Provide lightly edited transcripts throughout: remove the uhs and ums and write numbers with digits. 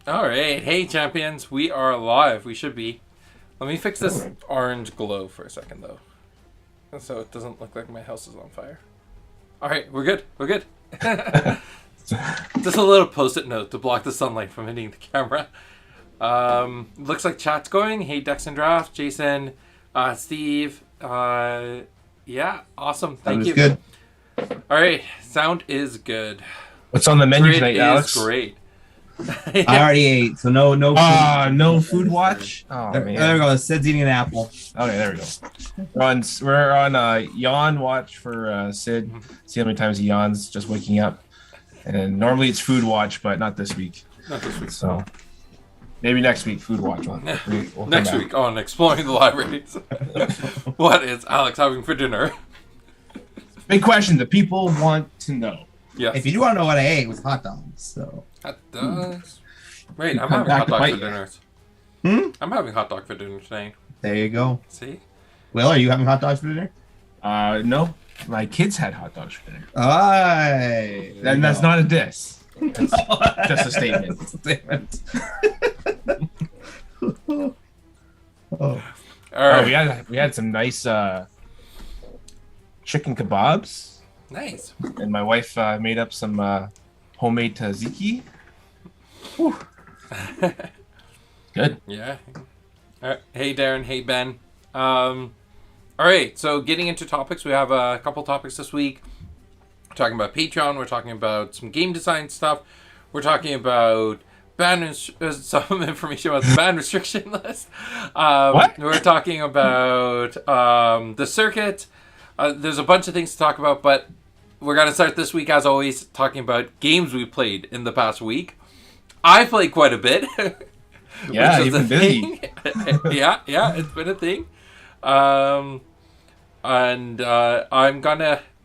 Alright, hey champions, we are live. We should be. Let me fix this orange glow for a second though, so it doesn't look like my house is on fire. Alright, we're good. Just a little post-it note to block the sunlight from hitting the camera. Looks like chat's going. Hey Dex and Draft, Jason, Steve. Yeah, awesome. Thank you. Good. Alright, sound is good. What's on the menu Grid tonight, Alex? is great. I already ate, so no food. No food watch. Oh There man. we go. Sid's eating an apple. Okay, there we go. We're on yawn watch for Sid. See how many times he yawns just waking up. And then normally it's food watch, but not this week. Not this week. So maybe next week food watch. We'll Next week on Exploring the Libraries. What is Alex having for dinner? Big question. The people want to know. Yes. If you do want to know what I ate, it was hot dogs. So Hot dogs. Wait, I'm Come having back hot to dog bite for you. dinner. I'm having hot dog for dinner today. there you go. See? Will, are you having hot dogs for dinner? No. My kids had hot dogs for dinner. Aye. And that's not a diss. It's just a statement. It's a statement. Oh. All Oh, right. we had some nice chicken kebabs. Nice. And my wife made up some homemade tzatziki. Whew. Good. Yeah. All right. Hey, Darren. Hey, Ben. All right. So getting into topics, we have a couple topics this week. We're talking about Patreon. We're talking about some game design stuff. We're talking about some information about the ban restriction list. What? We're talking about the circuit. There's a bunch of things to talk about, but we're going to start this week, as always, talking about games we played in the past week. I played quite a bit. Yeah, which is even a busy. thing. yeah, it's been a thing.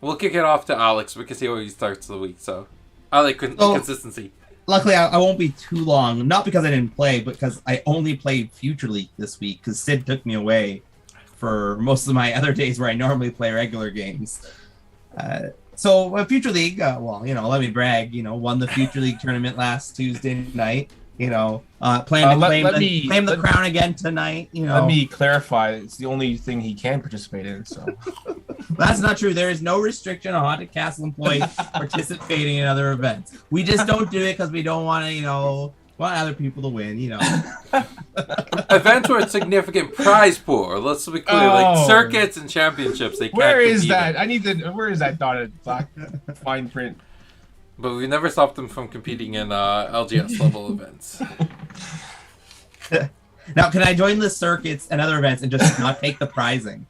We'll kick it off to Alex because he always starts the week, so I like consistency. Luckily, I won't be too long. Not because I didn't play, but because I only played Future League this week because Sid took me away for most of my other days where I normally play regular games. So Future League, let me brag. Won the Future League tournament last Tuesday night. Plan to claim the crown again tonight. Let me clarify. It's the only thing he can participate in. So that's not true. There is no restriction on Haunted Castle employees participating in other events. We just don't do it because we don't want to, want other people to win. Events with significant prize pool. Let's be clear, like circuits and championships. They can't. Where is compete that? Where is that dotted black fine print? But we never stopped them from competing in LGS level events. Now, can I join the circuits and other events and just not take the prizing?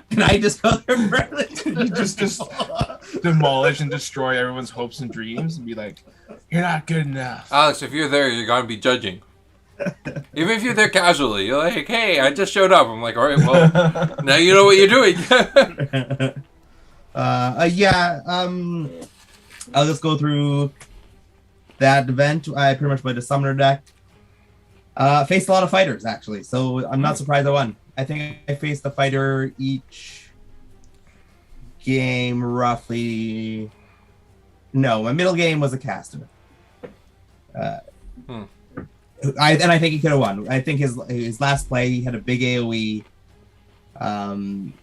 Can I just go there for just demolish and destroy everyone's hopes and dreams and be like, you're not good enough. Alex, if you're there, you're going to be judging. Even if you're there casually, you're like, hey, I just showed up. I'm like, all right, well, now you know what you're doing. I'll just go through that event. I pretty much played a summoner deck. Faced a lot of fighters, actually, so I'm not surprised I won. I think I faced a fighter each game, roughly. No, my middle game was a caster. I think he could have won. I think his last play, he had a big AoE.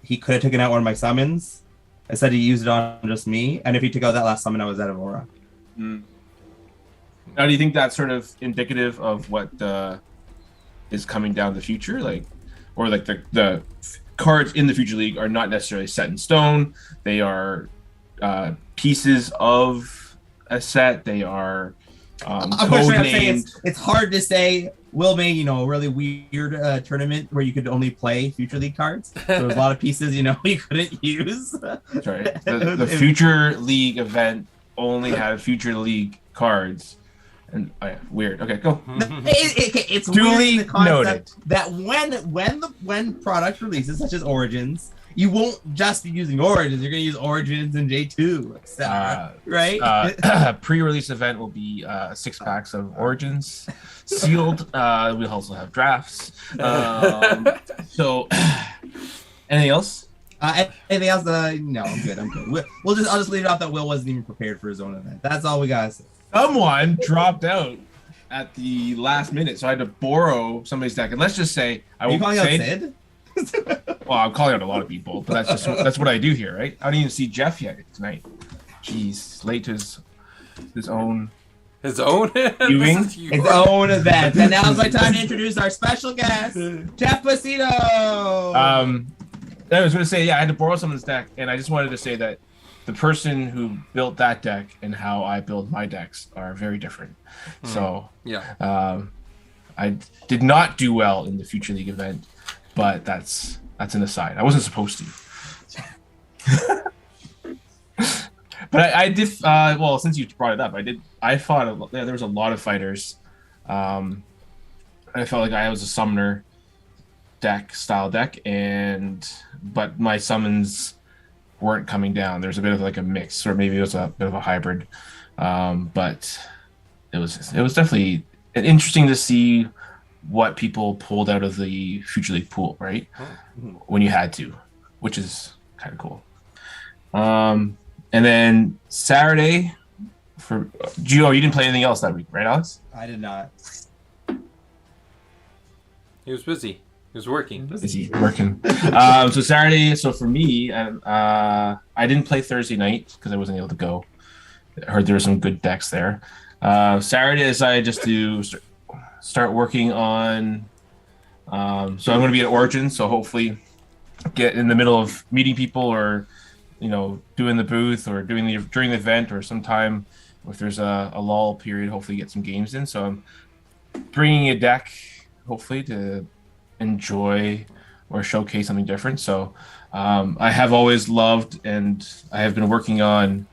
He could have taken out one of my summons. I said he used it on just me, and if he took out that last summon, I was out of aura. Now, do you think that's sort of indicative of what is coming down the future, or the cards in the Future League are not necessarily set in stone? They are pieces of a set. They are code-named. It's hard to say. Will made, a really weird tournament where you could only play Future League cards. So there was a lot of pieces, you couldn't use. That's right. The Future League event only had Future League cards. And weird. Okay, go. It's duly weird in the concept noted that when product releases, such as Origins, you won't just be using Origins. You're going to use Origins and J2, etc. Right? Pre-release event will be 6 packs of Origins sealed. We'll also have drafts. So, anything else? Anything else? No, I'm good. I'll just leave it off that Will wasn't even prepared for his own event. That's all we got to say. Someone dropped out. at the last minute, so I had to borrow somebody's deck. And let's just say Are you calling out Sid? Well, I'm calling out a lot of people, but that's what I do here, right? I don't even see Jeff yet tonight. Jeez, late to his own viewing. His own event. And now it's my time to introduce our special guest, Jeff Placito. I was going to say, I had to borrow someone's deck, and I just wanted to say that the person who built that deck and how I build my decks are very different. So I did not do well in the Future League event, but that's an aside. I wasn't supposed to. But I did. Well, since you brought it up, I fought. There was a lot of fighters. I felt like I was a summoner style deck, but my summons weren't coming down. There's a bit of like a mix, or maybe it was a bit of a hybrid. But it was definitely interesting to see what people pulled out of the Future League pool, right? When you had to, which is kind of cool. And then Saturday for Gio, you didn't play anything else that week, right, Alex? I did not. He was busy. He was working. Busy working. So Saturday. So for me, I didn't play Thursday night because I wasn't able to go. I heard there were some good decks there. Saturday, I decided just to start working on. So I'm going to be at Origin. So hopefully, get in the middle of meeting people or, doing the booth or during the event or sometime if there's a lull period. Hopefully, get some games in. So I'm bringing a deck, hopefully to enjoy or showcase something different. So I have always loved and I have been working on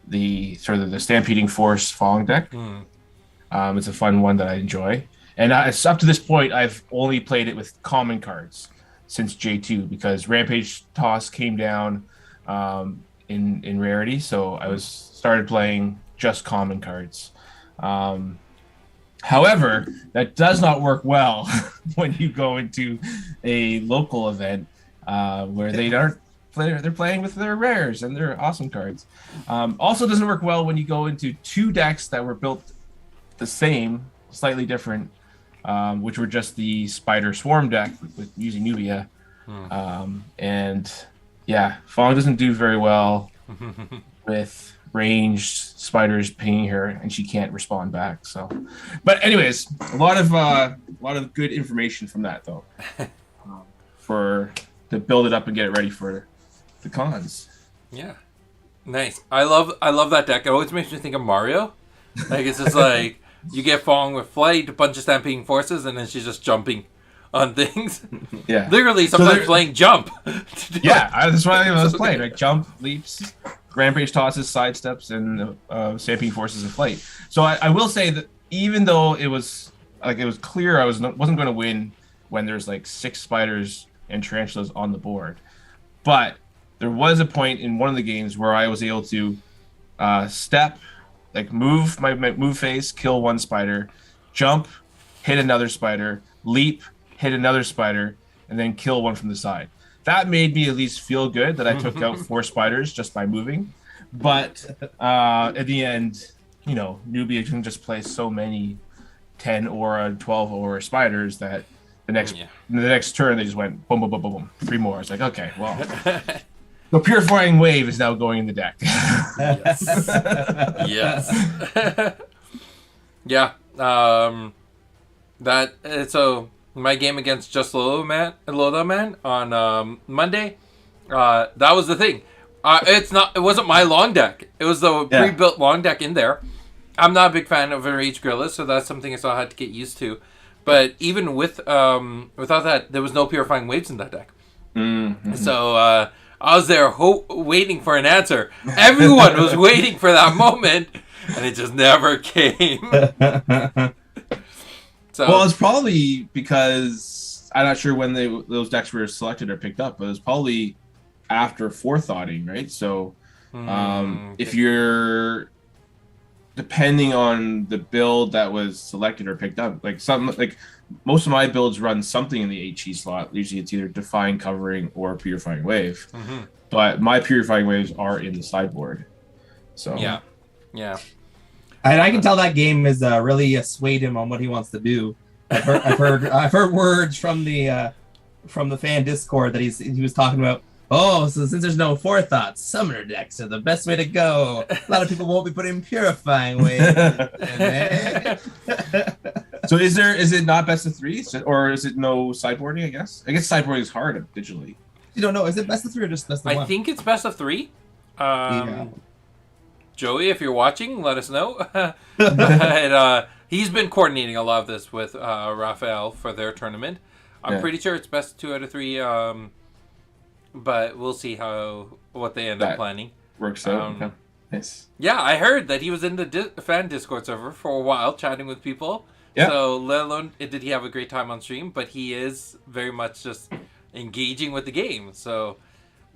the Stampeding Force Falling deck. It's a fun one that I enjoy, and it's up to this point I've only played it with common cards since J2 because Rampage Toss came down in rarity, so I started playing just common cards. However, that does not work well when you go into a local event where they're playing with their rares and their awesome cards. Also doesn't work well when you go into two decks that were built the same, slightly different, which were just the Spider Swarm deck with using Nubia. And yeah, Fong doesn't do very well with ranged spiders pinging her, and she can't respond back. So, but anyways, a lot of good information from that though, to build it up and get it ready for the cons. Yeah, nice. I love that deck. It always makes me think of Mario. Like it's just like you get Fong with flight, a bunch of stampeding forces, and then she's just jumping on things. Yeah, literally sometimes playing jump. That's what I was playing. Like jump, leaps, rampage tosses, sidesteps, and stampeding forces and flight. So I will say that even though it was clear I wasn't going to win when there's like 6 spiders and tarantulas on the board, but there was a point in one of the games where I was able to step, like move my move phase, kill one spider, jump, hit another spider, leap, hit another spider, and then kill one from the side. That made me at least feel good that I took out 4 spiders just by moving. But at the end, Nubia can just play so many 10 aura, 12 aura spiders that the next turn they just went boom, boom, boom, boom, boom. 3 more. It's like, okay, well, the Purifying Wave is now going in the deck. Yes. Yeah. So my game against Just Loda Man on Monday, that was the thing. It wasn't my long deck. It was the pre-built long deck in there. I'm not a big fan of Enraged Gorilla, so that's something I still had to get used to. But even without that, there was no Purifying Waves in that deck. Mm-hmm. So I was there waiting for an answer. Everyone was waiting for that moment, and it just never came. So, well, it's probably because I'm not sure when those decks were selected or picked up, but it was probably after forethoughting, right? So if you're depending on the build that was selected or picked up, like most of my builds run something in the HE slot. Usually it's either Define, Covering, or Purifying Wave. Mm-hmm. But my Purifying Waves are in the sideboard. So yeah. And I can tell that game has really swayed him on what he wants to do. I've heard words from the fan Discord that he was talking about. Oh, so since there's no forethought, summoner decks are the best way to go. A lot of people won't be putting purifying waves. So is it not best of 3, or is it no sideboarding? I guess sideboarding is hard digitally. You don't know. Is it best of 3 or just best of 1? I think it's best of 3. Yeah. Joey, if you're watching, let us know. But, he's been coordinating a lot of this with Raphael for their tournament. I'm pretty sure it's best 2 out of 3. But we'll see what they end up planning. Works out. Okay. Nice. Yeah, I heard that he was in the fan Discord server for a while, chatting with people. Yeah. So, let alone did he have a great time on stream, but he is very much just engaging with the game. So,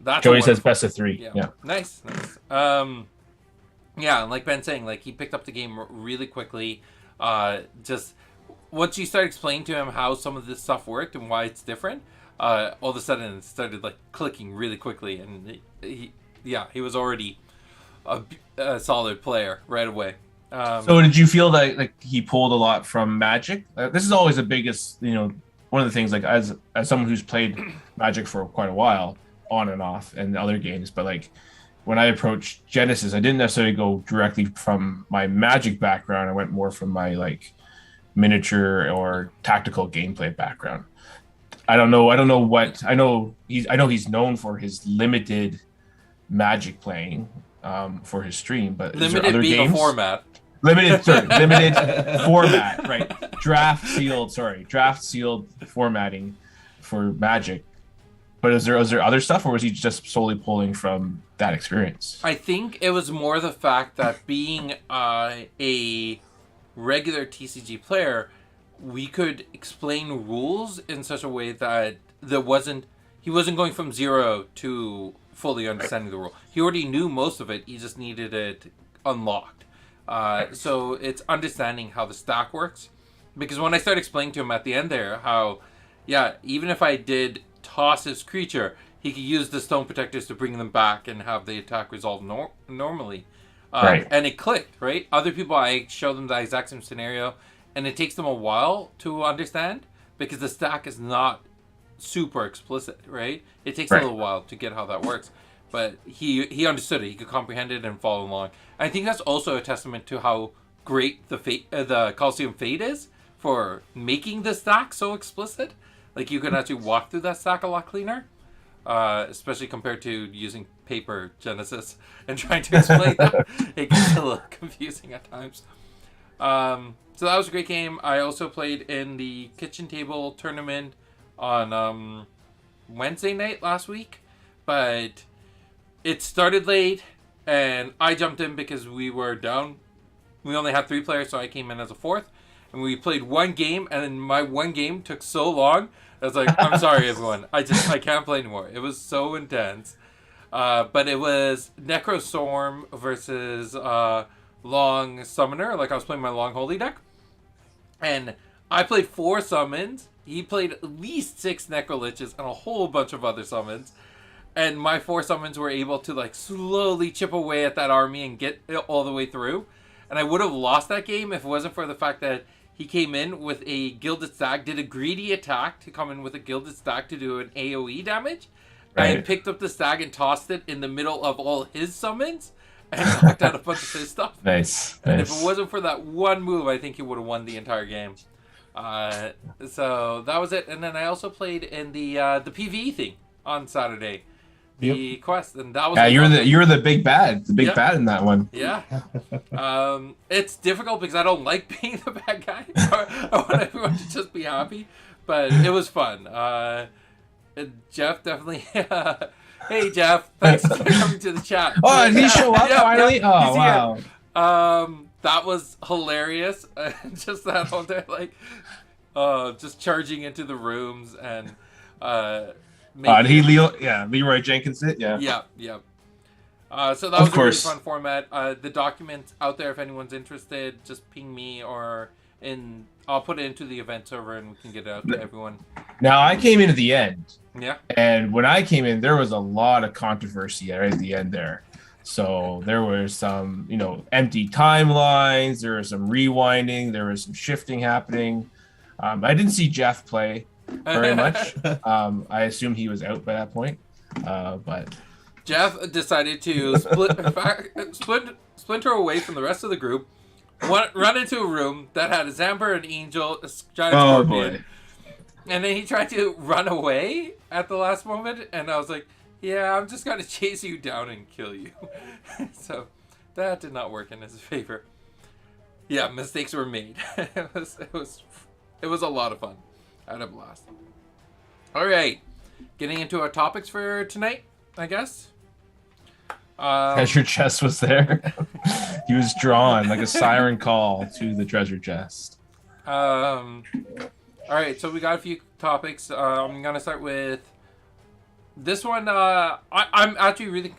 that's Joey says best of 3. Yeah. Nice. Yeah, and like Ben saying, like he picked up the game really quickly. Just once you start explaining to him how some of this stuff worked and why it's different, all of a sudden it started like clicking really quickly, and he was already a solid player right away. So did you feel that like he pulled a lot from Magic? This is always the biggest, one of the things, like as someone who's played Magic for quite a while, on and off, and other games, but like when I approached Genesis, I didn't necessarily go directly from my Magic background. I went more from my like miniature or tactical gameplay background. I know he's known for his limited Magic playing for his stream, but is there other games? A format. Limited format, right? Draft sealed formatting for Magic. But is there other stuff, or was he just solely pulling from that experience? I think it was more the fact that being a regular TCG player, we could explain rules in such a way that he wasn't going from 0 to fully understanding the rule. He already knew most of it. He just needed it unlocked. So it's understanding how the stack works. Because when I started explaining to him at the end there how, even if I did toss his creature, he could use the stone protectors to bring them back and have the attack resolve normally. Right. And it clicked, right? Other people, I show them the exact same scenario, and it takes them a while to understand because the stack is not super explicit, right? It takes a little while to get how that works. But he understood it. He could comprehend it and follow along. I think that's also a testament to how great the Coliseum Fate is for making the stack so explicit. Like, you can actually walk through that stack a lot cleaner, especially compared to using paper Genesis and trying to explain that. It gets a little confusing at times. So that was a great game. I also played in the kitchen table tournament on Wednesday night last week, but it started late, and I jumped in because we were down. We only had 3 players, so I came in as a 4th. And we played one game, and then my one game took so long. I was like, I'm sorry, everyone. I can't play anymore. It was so intense. But it was Necrostorm versus Long Summoner. Like, I was playing my Long Holy deck. And I played 4 summons. He played at least 6 Necroliches and a whole bunch of other summons. And my 4 summons were able to, like, slowly chip away at that army and get it all the way through. And I would have lost that game if it wasn't for the fact that he came in with a Gilded Stag, did a greedy attack to come in with a Gilded Stag to do an AoE damage, and picked up the Stag and tossed it in the middle of all his summons, and knocked out a bunch of his stuff. Nice. And if it wasn't for that one move, I think he would have won the entire game. So that was it. And then I also played in the PvE thing on Saturday. The quest, and that was you're the big bad, bad in that one. Yeah, it's difficult because I don't like being the bad guy. I want everyone to just be happy, but it was fun. Jeff definitely. Hey Jeff, thanks for coming to the chat. Oh, did he show up finally? Oh wow. Here. That was hilarious. Just that whole day, like, just charging into the rooms and. Leroy Jenkins it? Yeah. So that was a really fun format. The document's out there if anyone's interested. Just ping me I'll put it into the event server and we can get it out to everyone. Now, I came in at the end. Yeah. And when I came in, there was a lot of controversy right at the end there. So there was some, empty timelines. There was some rewinding. There was some shifting happening. I didn't see Jeff play very much. I assume he was out by that point. But Jeff decided to splinter away from the rest of the group, run into a room that had a Zamber, an angel, a giant scorpion, boy. and then he tried to run away at the last moment, and I was like, yeah, I'm just going to chase you down and kill you. So that did not work in his favor. Yeah, mistakes were made. It was a lot of fun. I had a blast. All right, getting into our topics for tonight, I guess. Treasure chest was there. He was drawn like a siren call to the treasure chest. All right, so we got a few topics. I'm gonna start with this one. I'm actually really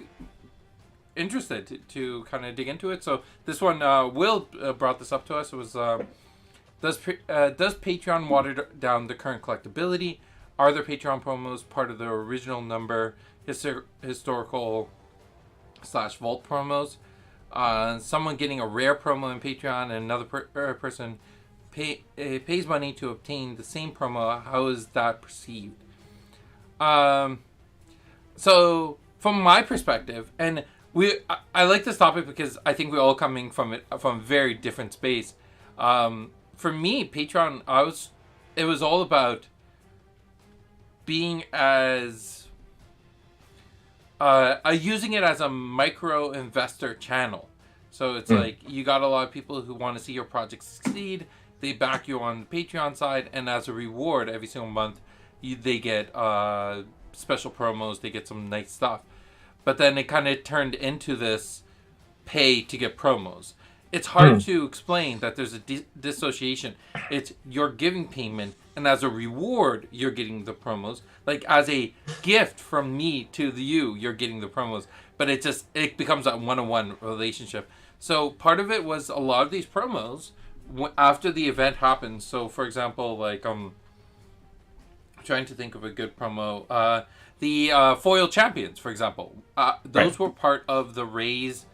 interested to kind of dig into it. So this one, Will brought this up to us. It was does Patreon water down the current collectability? Are there Patreon promos part of the original number historical / vault promos? Someone getting a rare promo in Patreon and another person pays money to obtain the same promo. How is that perceived? So from my perspective, and I like this topic because I think we're all coming from it from a very different space. For me, Patreon, it was all about being as using it as a micro investor channel. So it's like you got a lot of people who want to see your project succeed. They back you on the Patreon side, and as a reward, every single month, they get special promos. They get some nice stuff. But then it kind of turned into this pay to get promos. It's hard to explain that there's a dissociation. It's you're giving payment, and as a reward, you're getting the promos. Like as a gift from me to you, you're getting the promos. But it becomes a one-on-one relationship. So part of it was a lot of these promos after the event happened. So for example, like trying to think of a good promo. The foil champions, for example, those were part of the Raise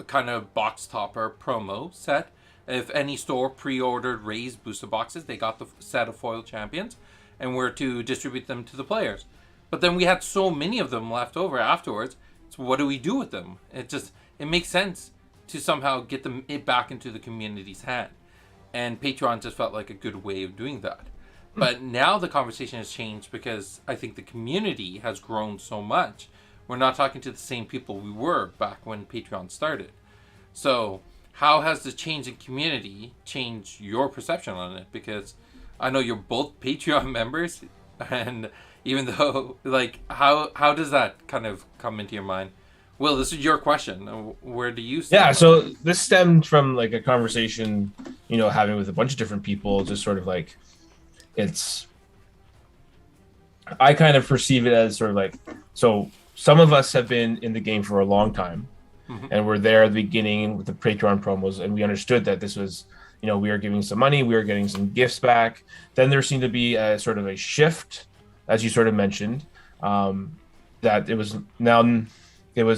kind of box topper promo set. If any store pre-ordered Raise booster boxes, they got the set of foil champions and were to distribute them to the players. But then we had so many of them left over afterwards. So what do we do with them? It makes sense to somehow get them back into the community's hand. And Patreon just felt like a good way of doing that. But now the conversation has changed because I think the community has grown so much. We're not talking to the same people we were back when Patreon started. So how has the change in community changed your perception on it? Because I know you're both Patreon members, and even though, like, how does that kind of come into your mind? Will, this is your question. Where do you stand? Yeah, so this stemmed from like a conversation, having with a bunch of different people, just sort of like, I kind of perceive it as sort of like, so some of us have been in the game for a long time, and we're there at the beginning with the Patreon promos, and we understood that this was, we were giving some money, we were getting some gifts back. Then there seemed to be a sort of a shift, as you sort of mentioned, that it was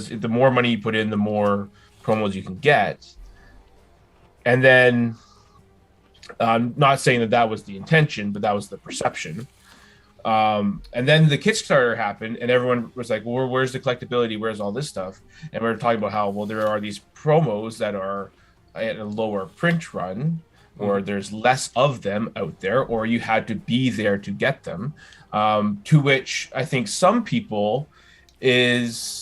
the more money you put in, the more promos you can get. And then I'm not saying that was the intention, but that was the perception. And then the Kickstarter happened, and everyone was like, well, where's the collectability? Where's all this stuff? And we were talking about how, well, there are these promos that are at a lower print run, or there's less of them out there, or you had to be there to get them. To which I think some people they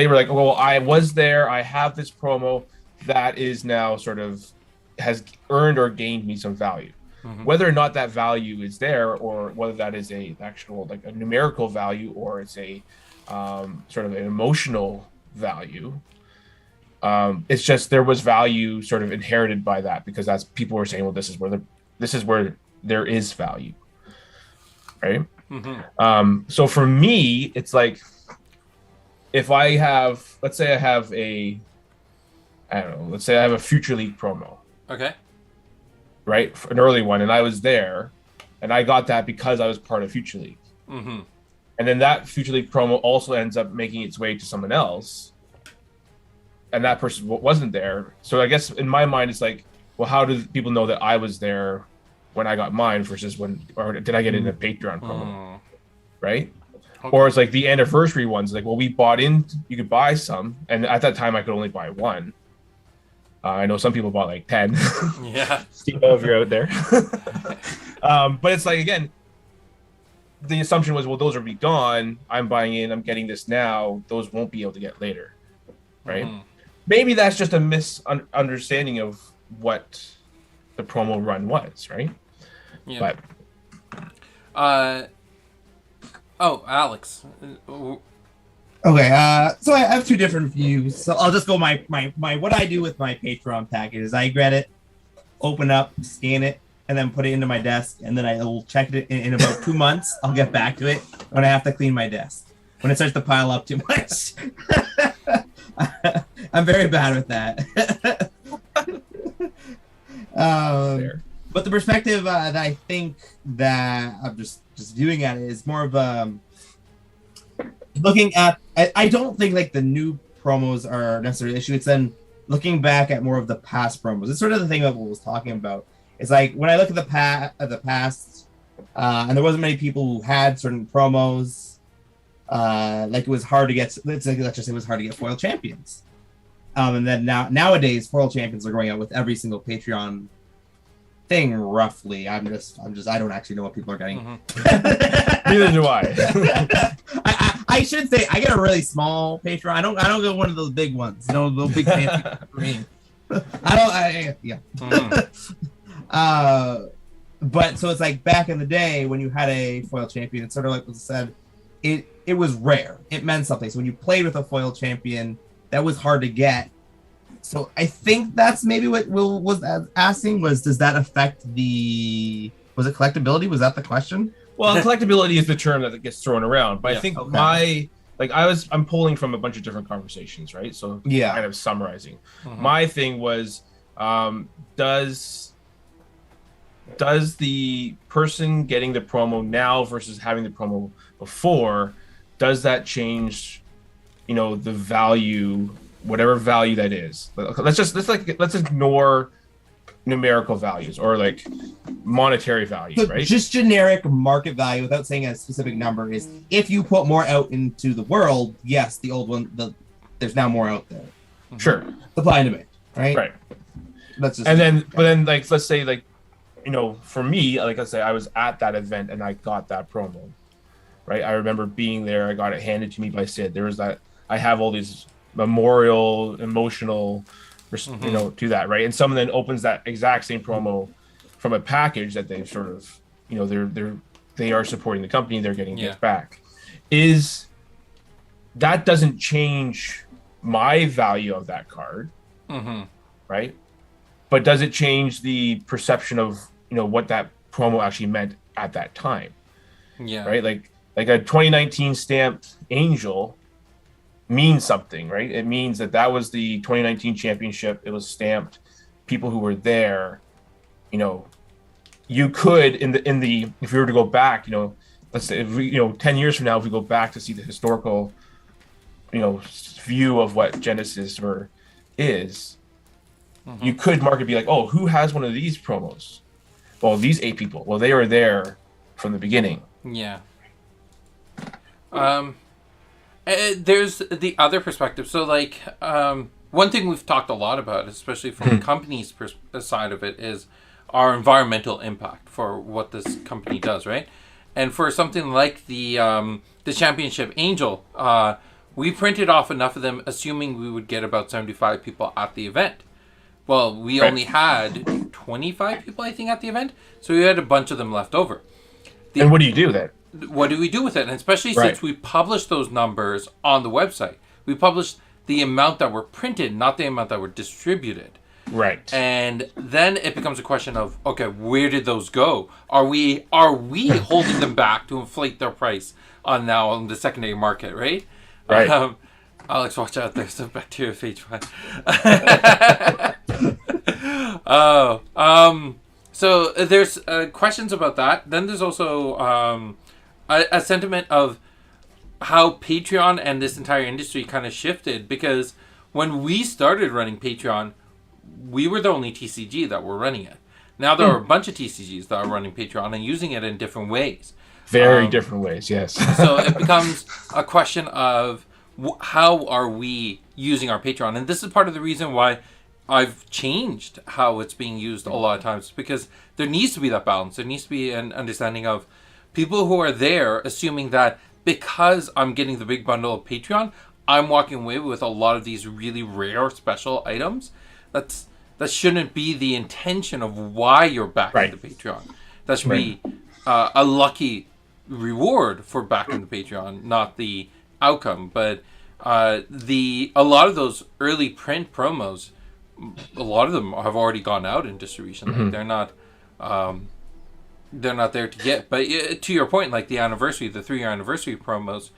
were like, well, I was there, I have this promo that is now sort of has earned or gained me some value. Whether or not that value is there, or whether that is a actual like a numerical value, or it's a sort of an emotional value, it's just there was value sort of inherited by that, because that's people were saying, well, this is where there is value, right? So for me, it's like, if I have, let's say I have a Future League promo. Okay. Right? An early one, and I was there, and I got that because I was part of Future League. and then that Future League promo also ends up making its way to someone else, and that person wasn't there. So I guess in my mind, it's like, well, how do people know that I was there when I got mine versus or did I get it in a Patreon promo, right? Okay. Or it's like the anniversary ones, like, well, we bought in, you could buy some, and at that time I could only buy one. I know some people bought like 10. Yeah. Steve, if you're out there. But it's like, again, the assumption was, well, those will be gone. I'm buying in, I'm getting this now. Those won't be able to get later, right? Mm-hmm. Maybe that's just a misunderstanding of what the promo run was, right? Yeah. But Alex. Okay, so I have two different views. So I'll just go my what I do with my Patreon package is I get it, open up, scan it, and then put it into my desk, and then I will check it in about 2 months. I'll get back to it when I have to clean my desk. When it starts to pile up too much. I'm very bad with that. But the perspective that I think that I'm just viewing at it is more of looking at. I don't think like the new promos are necessarily an issue. It's then looking back at more of the past promos. It's sort of the thing that we was talking about. It's like when I look at the past, and there wasn't many people who had certain promos. Like it was hard to get. Let's just say it was hard to get foil champions. And then nowadays, foil champions are going out with every single Patreon thing. Roughly, I don't actually know what people are getting. Mm-hmm. Neither do I. I should say I get a really small Patreon. I don't get one of those big ones. Those big fancy for me. Yeah. Mm-hmm. But so it's like back in the day when you had a foil champion, it's sort of like was said, it was rare. It meant something. So when you played with a foil champion, that was hard to get. So I think that's maybe what Will was asking was, does that affect was it collectability? Was that the question? Well, collectability is the term that gets thrown around, but yeah, I think I'm pulling from a bunch of different conversations, right? So yeah, kind of summarizing. Mm-hmm. My thing was, does the person getting the promo now versus having the promo before, does that change, the value, whatever value that is? Let's ignore numerical values or like monetary values, so right? Just generic market value without saying a specific number is if you put more out into the world, yes, the old one, there's now more out there. Sure. Supply and demand, right? Right. But then like, let's say like, for me, like I say, I was at that event and I got that promo, right? I remember being there. I got it handed to me by Sid. There was that. I have all these memorial, emotional, to that, right? And someone then opens that exact same promo from a package that they've sort of, they are supporting the company. They're getting gifts back. That doesn't change my value of that card, right? But does it change the perception of what that promo actually meant at that time? Yeah. Right. Like a 2019 stamped Angel means something, right? It means that was the 2019 championship. It was stamped. People who were there, you could in the if we were to go back, let's say 10 years from now, if we go back to see the historical, view of what Genesis is. Mm-hmm. You could be like, oh, who has one of these promos? Well, these 8 people. Well, they were there from the beginning. Yeah. There's the other perspective. So, like, one thing we've talked a lot about, especially from the company's side of it, is our environmental impact for what this company does, right? And for something like the Championship Angel, we printed off enough of them, assuming we would get about 75 people at the event. Well, we only had 25 people, I think, at the event, so we had a bunch of them left over. And what do you do then? What do we do with it? And especially since we published those numbers on the website. We published the amount that were printed, not the amount that were distributed. Right. And then it becomes a question of, okay, where did those go? Are we holding them back to inflate their price on the secondary market, right? Right. Alex, watch out. There's some bacteriophage one. So there's questions about that. Then there's also a sentiment of, how Patreon and this entire industry kind of shifted, because when we started running Patreon, we were the only TCG that were running it. Now there are a bunch of TCGs that are running Patreon and using it in different ways. Very different ways, yes. So it becomes a question of how are we using our Patreon? And this is part of the reason why I've changed how it's being used a lot of times, because there needs to be that balance. There needs to be an understanding of people who are there assuming that because I'm getting the big bundle of Patreon, I'm walking away with a lot of these really rare special items. That shouldn't be the intention of why you're backing the Patreon. That should be a lucky reward for backing the Patreon, not the outcome. But a lot of those early print promos, a lot of them have already gone out in distribution. Like they're not there to get. But to your point, like the 3-year anniversary promos,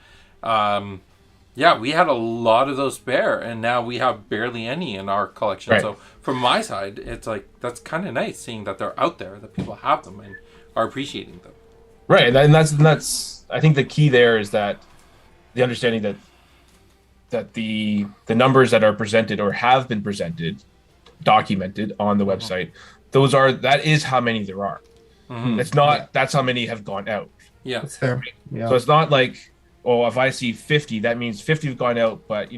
we had a lot of those spare, and now we have barely any in our collection. Right. So from my side, it's like that's kind of nice seeing that they're out there, that people have them and are appreciating them. Right, and that's I think the key there is that the understanding that the numbers that are presented or have been presented, documented on the website, that is how many there are. It's not that's how many have gone out. Yeah, that's fair. Yeah. So it's not like, oh, if I see 50, that means 50 have gone out, but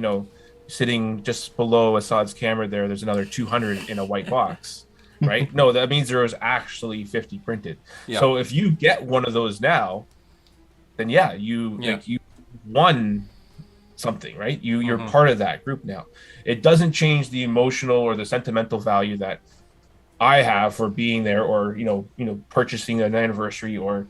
sitting just below Assad's camera there's another 200 in a white box, right? No, that means there was actually 50 printed. Yeah. So if you get one of those now, then you won something, right? You're part of that group now. It doesn't change the emotional or the sentimental value that I have for being there, or purchasing an anniversary, or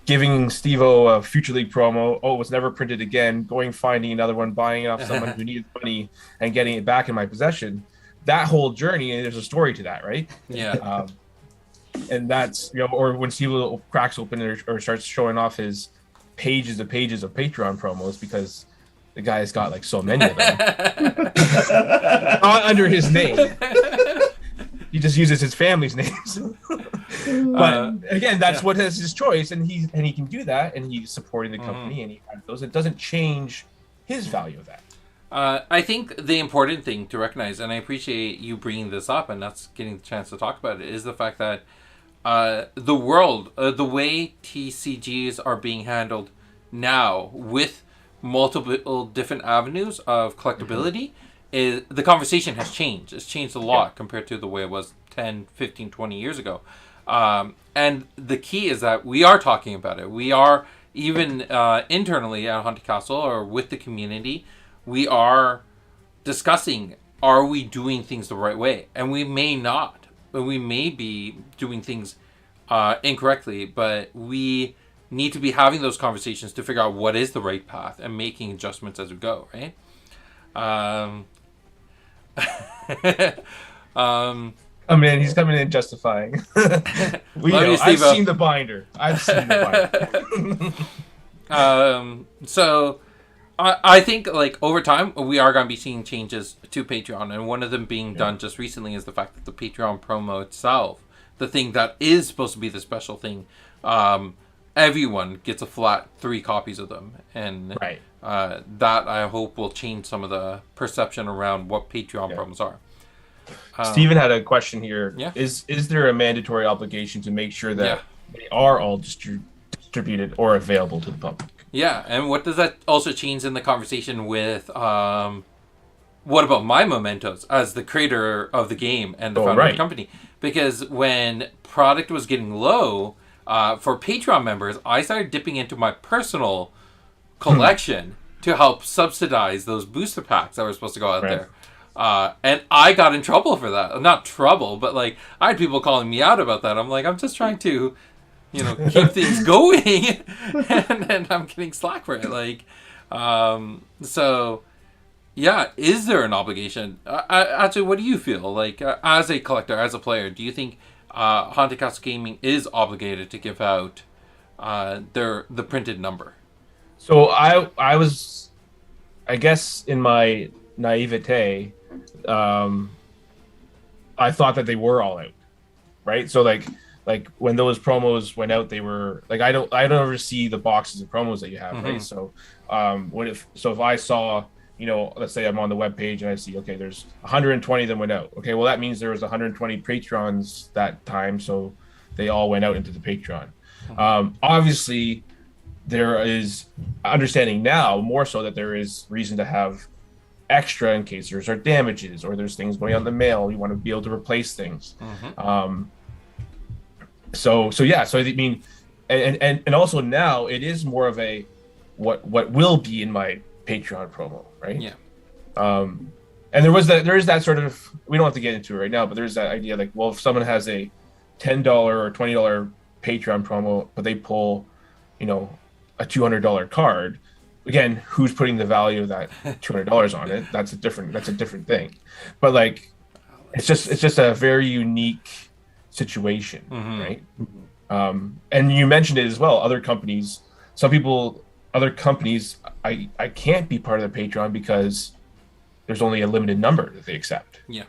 giving Steve-O a Future League promo. Oh, it was never printed again. Finding another one, buying it off someone who needed money, and getting it back in my possession. That whole journey, there's a story to that, right? Yeah. And that's or when Steve-O cracks open or starts showing off his pages of Patreon promos, because the guy's got like so many of them, not under his name. He just uses his family's names. But again, that's what is his choice, and he can do that, and he's supporting the company, and he has those. It doesn't change his value of that. I think the important thing to recognize, and I appreciate you bringing this up, and that's getting the chance to talk about it, is the fact that the world, the way TCGs are being handled now, with multiple different avenues of collectability, is the conversation has changed. It's changed a lot compared to the way it was 10, 15, 20 years ago. And the key is that we are talking about it. We are, even internally at Haunted Castle or with the community, we are discussing, are we doing things the right way? And we may not. We may be doing things incorrectly, but we need to be having those conversations to figure out what is the right path and making adjustments as we go, right? Oh man, he's coming in justifying. I've seen the binder. So I think like over time we are going to be seeing changes to Patreon, and one of them being done just recently is the fact that the Patreon promo itself, the thing that is supposed to be the special thing, everyone gets a flat 3 copies of them, and that I hope will change some of the perception around what Patreon promos are. Steven had a question here. Yeah. Is there a mandatory obligation to make sure that they are all distributed or available to the public? Yeah, and what does that also change in the conversation with what about my mementos as the creator of the game and the founder of the company? Because when product was getting low, for Patreon members, I started dipping into my personal collection to help subsidize those booster packs that were supposed to go out there. And I got in trouble for that. Not trouble, but like I had people calling me out about that. I'm like, I'm just trying to, keep things going, and then I'm getting slack for it. Like, so yeah, is there an obligation? Actually, what do you feel like as a collector, as a player? Do you think Haunted Castle Gaming is obligated to give out the printed number? So I was, I guess, in my naivete, I thought that they were all out, right? So like like when those promos went out, they were like I don't ever see the boxes of promos that you have, right? So if I saw, let's say I'm on the web page and I see, okay, there's 120 that went out. Okay, well that means there was 120 Patrons that time, so they all went out into the Patreon. Obviously, there is understanding now more so that there is reason to have extra in case there's damages or there's things going on in the mail. You want to be able to replace things. So I mean, and also now it is more of a what will be in my Patreon promo, right? Yeah. And there is that sort of, we don't have to get into it right now, but there's that idea like, well, if someone has a $10 or $20 Patreon promo, but they pull, a $200 card, again, who's putting the value of that $200 on it? That's a different thing. But like, it's just a very unique situation, right? And you mentioned it as well. Other companies, I can't be part of the Patreon because there's only a limited number that they accept. Yeah.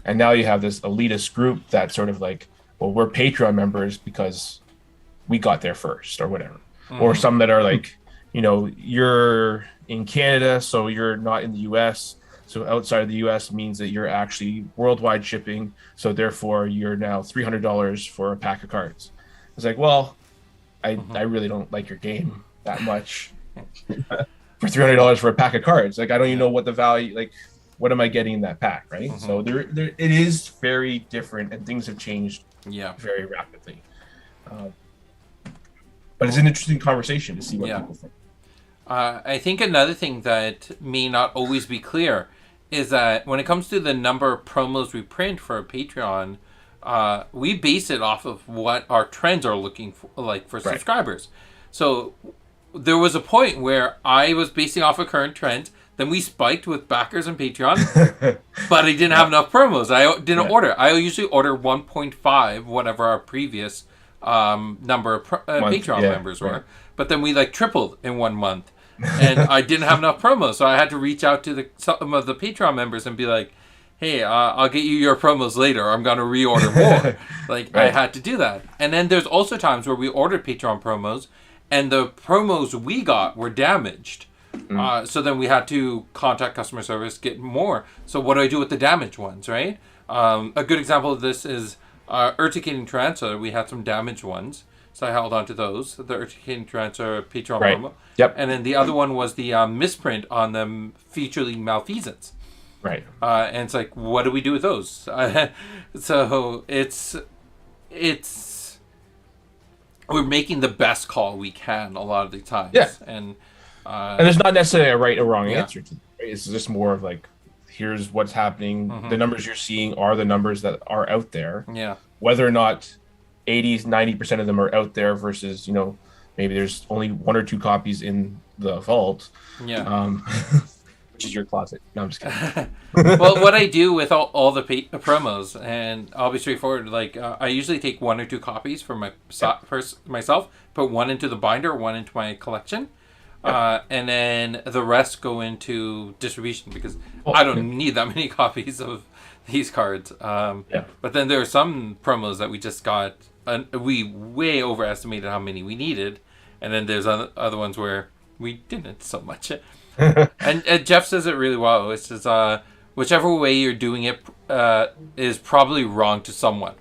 And now you have this elitist group that's sort of like, well, we're Patreon members because we got there first or whatever. Or some that are like, you're in Canada, so you're not in the US. So outside of the US means that you're actually worldwide shipping. So therefore you're now $300 for a pack of cards. It's like, well, I really don't like your game that much for $300 for a pack of cards. Like, I don't even know what the value, like, what am I getting in that pack, right? So there it is very different, and things have changed very rapidly. But it's an interesting conversation to see what people think. I think another thing that may not always be clear is that when it comes to the number of promos we print for a Patreon, we base it off of what our trends are looking for, like for subscribers. So there was a point where I was basing off of current trends. Then we spiked with backers and Patreon, but I didn't have enough promos. I didn't order. I usually order 1.5, whatever our previous number of Patreon members were. But then we like tripled in 1 month. And I didn't have enough promos, so I had to reach out to some of the Patreon members and be like, hey, I'll get you your promos later. I'm going to reorder more. I had to do that. And then there's also times where we ordered Patreon promos, and the promos we got were damaged. So then we had to contact customer service, get more. So what do I do with the damaged ones, right? A good example of this is Urticating Tarantula. We had some damaged ones. So I held on to those. The Urticating Tarantula Patreon promo. Yep. And then the other one was the misprint on the Featurely Malfeasance. Right. And it's like, what do we do with those? So it's we're making the best call we can a lot of the times. Yeah. And there's not necessarily a right or wrong answer to it. It's just more of like, here's what's happening. The numbers you're seeing are the numbers that are out there. Yeah. Whether or not 90% of them are out there versus, maybe there's only 1 or 2 copies in the vault. Yeah. Which is your closet. No, I'm just kidding. Well, what I do with all the promos, and I'll be straightforward, like I usually take 1 or 2 copies for myself, put 1 into the binder, 1 into my collection. And then the rest go into distribution because I don't need that many copies of these cards. But then there are some promos that we just got, we way overestimated how many we needed. And then there's other ones where we didn't so much. and Jeff says it really well. It's just whichever way you're doing it is probably wrong to someone.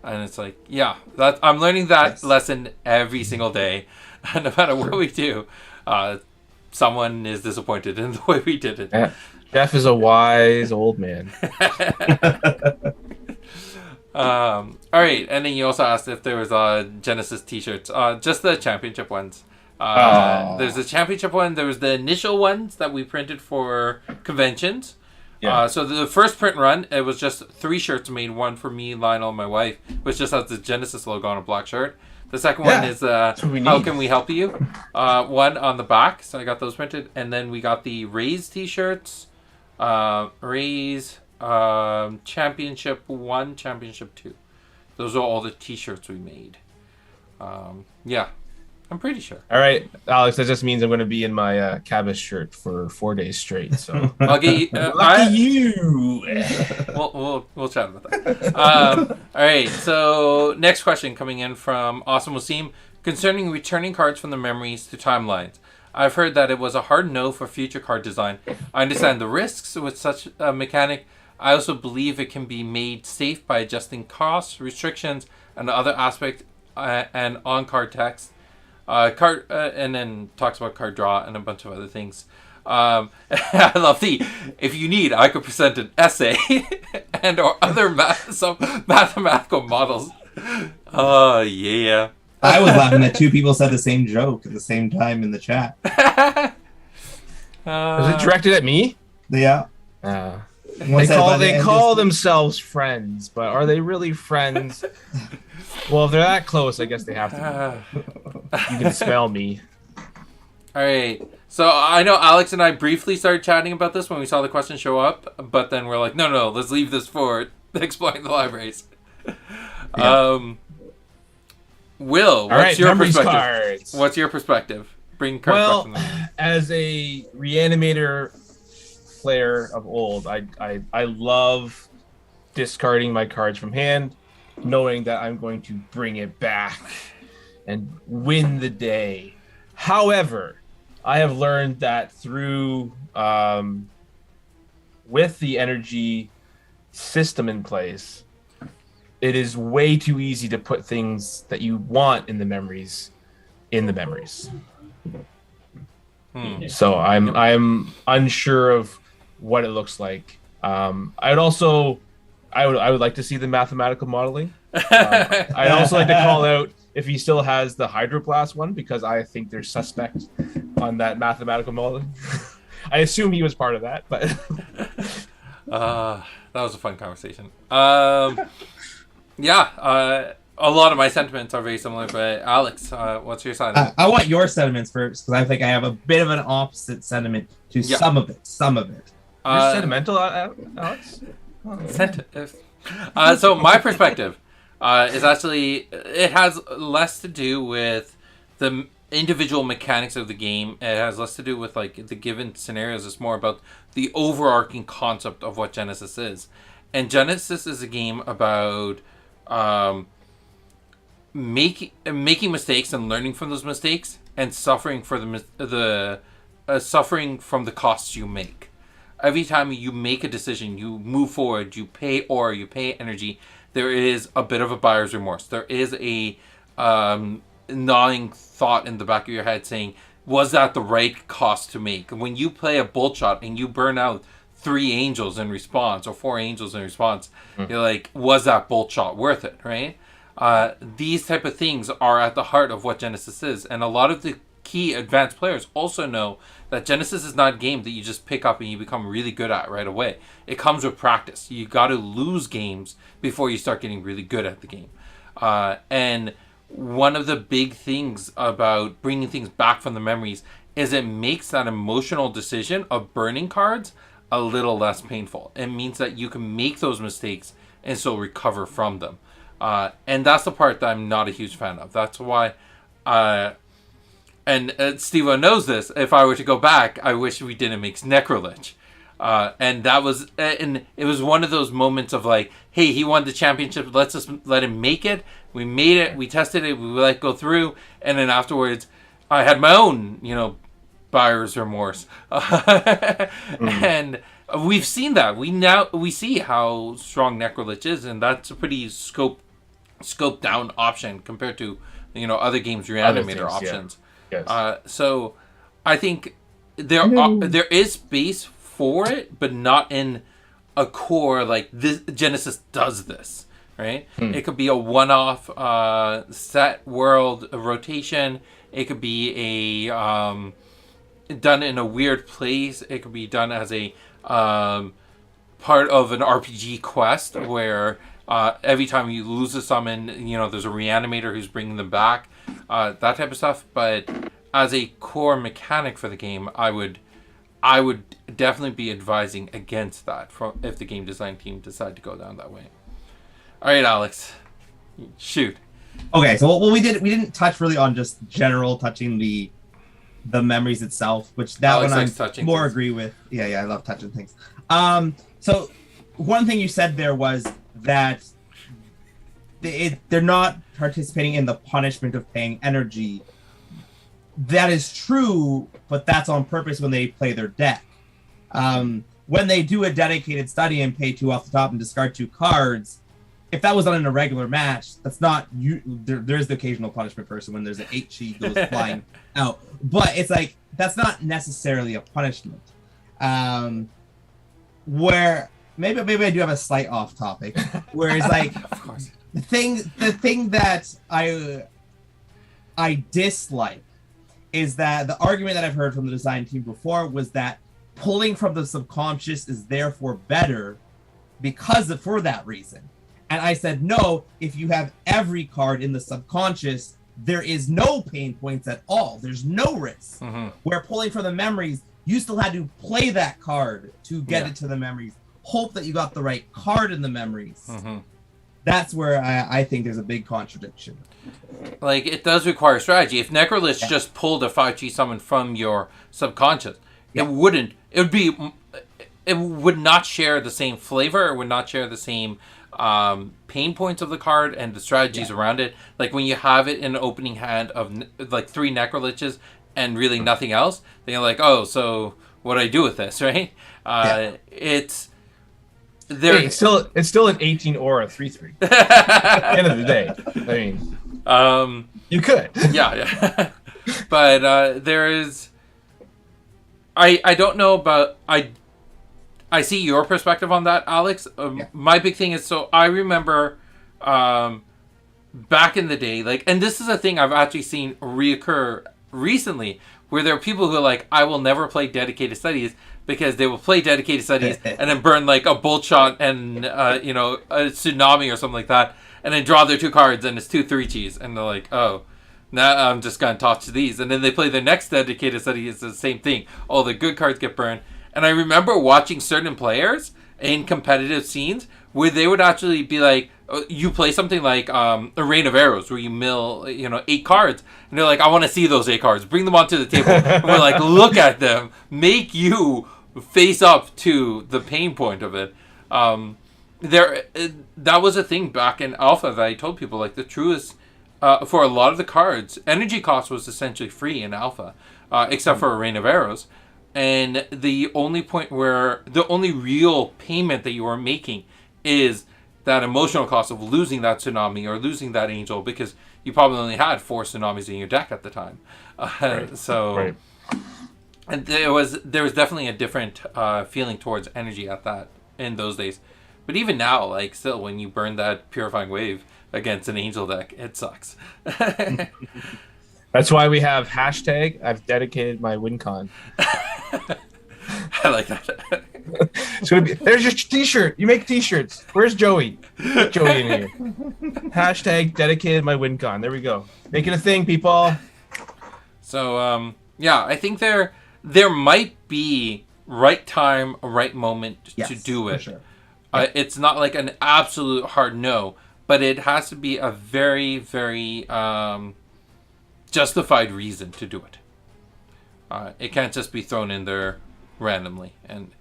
And it's like, I'm learning that lesson every single day. No matter what we do. Someone is disappointed in the way we did it. Jeff is a wise old man. All right, and then you also asked if there was Genesis t-shirts. Just the championship ones. There's the championship one. There was the initial ones that we printed for conventions. So the first print run, it was just 3 shirts made. 1 for me, Lionel, and my wife, which just has the Genesis logo on a black shirt. The second one is How Can We Help You? 1 on the back, so I got those printed. And then we got the Rays t-shirts, Rays, Championship 1, Championship 2. Those are all the t-shirts we made. I'm pretty sure. All right, Alex, that just means I'm going to be in my Cabas shirt for 4 days straight. So I'll get you. Lucky you. We'll chat about that. All All right, so next question coming in from Awesome Wasim concerning returning cards from the memories to timelines. I've heard that it was a hard no for future card design. I understand the risks with such a mechanic. I also believe it can be made safe by adjusting costs, restrictions, and other aspects and on-card text. And then talks about card draw and a bunch of other things. I love if you need, I could present an essay and or other some mathematical models. Oh, yeah. I was laughing that two people said the same joke at the same time in the chat. Was it directed at me? Yeah. They call themselves friends, but are they really friends? Well, if they're that close, I guess they have to be. You can spell me. All right. So I know Alex and I briefly started chatting about this when we saw the question show up, but then we're like, no, let's leave this for exploring the libraries. Yeah. Will, what's your perspective? Cards. What's your perspective? Bring cards back from them. As a Reanimator player of old, I love discarding my cards from hand, knowing that I'm going to bring it back and win the day. However, I have learned that through with the energy system in place, it is way too easy to put things that you want in the memories. So I'm unsure of what it looks like. I would like to see the mathematical modeling. I'd also like to call out if he still has the Hydroblast one, because I think there's suspect on that mathematical modeling. I assume he was part of that, but that was a fun conversation. A lot of my sentiments are very similar, but Alex, what's your sentiment? I want your sentiments first, because I think I have a bit of an opposite sentiment to some of it. You're sentimental, Alex? So my perspective is actually, it has less to do with the individual mechanics of the game. It has less to do with like the given scenarios. It's more about the overarching concept of what Genesis is. And Genesis is a game about making mistakes and learning from those mistakes and suffering for suffering from the costs you make. Every time you make a decision, you move forward, you pay energy, there is a bit of a buyer's remorse. There is a gnawing thought in the back of your head saying, was that the right cost to make? When you play a bolt shot and you burn out 3 angels in response or 4 angels in response, you're like, was that bolt shot worth it, right? These type of things are at the heart of what Genesis is. And a lot of the key advanced players also know that Genesis is not a game that you just pick up and you become really good at right away. It comes with practice. You got to lose games before you start getting really good at the game. And one of the big things about bringing things back from the memories is it makes that emotional decision of burning cards a little less painful. It means that you can make those mistakes and still recover from them. And that's the part that I'm not a huge fan of. That's why, and Steve-O knows this, if I were to go back, I wish we didn't make Necrolich. And it was one of those moments of like, hey, he won the championship, let's just let him make it. We made it, we tested it, we let it go through, and then afterwards, I had my own, buyer's remorse. And we've seen that. We see how strong Necrolich is, and that's a pretty scoped down option compared to other games Reanimator options. Yeah. Yes. So I think there is space for it, but not in a core like this. Genesis does this, right? It could be a one-off set world rotation. It could be a done in a weird place. It could be done as a part of an RPG quest where every time you lose a summon, there's a reanimator who's bringing them back, that type of stuff. But as a core mechanic for the game, I would definitely be advising against that if the game design team decide to go down that way. All right, Alex, shoot. Okay, so we didn't touch really on just general touching the memories itself, which that Alex one likes I more things. agree with. Yeah, I love touching things. So one thing you said there was that they're not participating in the punishment of paying energy. That is true, but that's on purpose when they play their deck. When they do a dedicated study and pay 2 off the top and discard 2 cards, if that was done in a regular match, that's not you. There's the occasional punishment person when there's an 8 sheet goes flying out, but it's like that's not necessarily a punishment. Where maybe I do have a slight off topic, where it's like Of course. the thing that I dislike is that the argument that I've heard from the design team before was that pulling from the subconscious is therefore better for that reason. And I said, no, if you have every card in the subconscious, there is no pain points at all. There's no risk. Mm-hmm. Where pulling from the memories, you still had to play that card to get it to the memories. Hope that you got the right card in the memories. Mm-hmm. That's where I think there's a big contradiction. Like, it does require strategy. If Necrolich just pulled a 5G summon from your subconscious, it would not share the same flavor. It would not share the same pain points of the card and the strategies around it. Like, when you have it in an opening hand of, like, 3 Necroliches and really nothing else, then you're like, oh, so what do I do with this, right? It's still an 18 or a 3/3. At the end of the day, I mean, you could. Yeah. But there is. I don't know about I see your perspective on that, Alex. My big thing is, so I remember back in the day, like, and this is a thing I've actually seen reoccur recently, where there are people who are like, I will never play dedicated studies, because they will play dedicated studies and then burn like a bolt shot and a tsunami or something like that, and then draw their 2 cards and it's 2 3-cheese, and they're like, oh, now I'm just gonna toss these, and then they play their next dedicated study. It's the same thing. All the good cards get burned. And I remember watching certain players in competitive scenes where they would actually be like, you play something like a Rain of Arrows where you mill 8 cards, and they're like, I want to see those 8 cards, bring them onto the table. And we're like, look at them, make you face up to the pain point of it. That was a thing back in Alpha that I told people, like, the truest for a lot of the cards, energy cost was essentially free in Alpha, except for a Rain of Arrows. And the only real payment that you are making is that emotional cost of losing that tsunami or losing that angel, because you probably only had 4 tsunamis in your deck at the time. And there was definitely a different feeling towards energy in those days. But even now, like, still, when you burn that Purifying Wave against an angel deck, it sucks. That's why we have hashtag I've dedicated my WinCon. I like that. So there's your t-shirt. You make t-shirts. Where's Joey? Get Joey in here. Hashtag dedicated my WinCon. There we go. Make it a thing, people. So I think there might be right time, right moment to do it. Sure. It's not like an absolute hard no, but it has to be a very, very justified reason to do it. It can't just be thrown in there randomly, and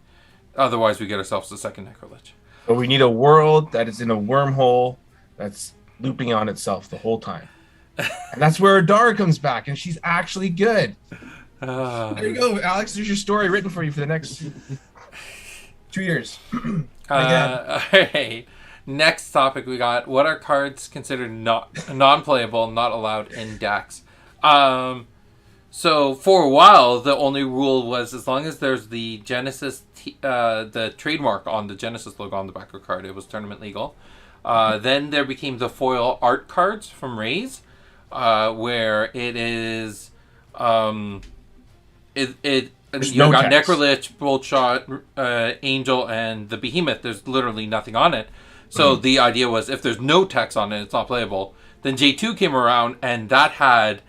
otherwise we get ourselves a second Necrolich. But we need a world that is in a wormhole that's looping on itself the whole time. And that's where Adara comes back, and she's actually good. There you go, Alex. There's your story written for you for the next 2 years. All right. Next topic we got: what are cards considered non-playable, not allowed in decks? So for a while, the only rule was as long as there's the Genesis, the trademark on the Genesis logo on the back of the card, it was tournament legal. Then there became the foil art cards from Raze, where it is you got Necrolich, Boltshot, Angel, and the Behemoth. There's literally nothing on it. So the idea was, if there's no text on it, it's not playable. Then J2 came around, and that had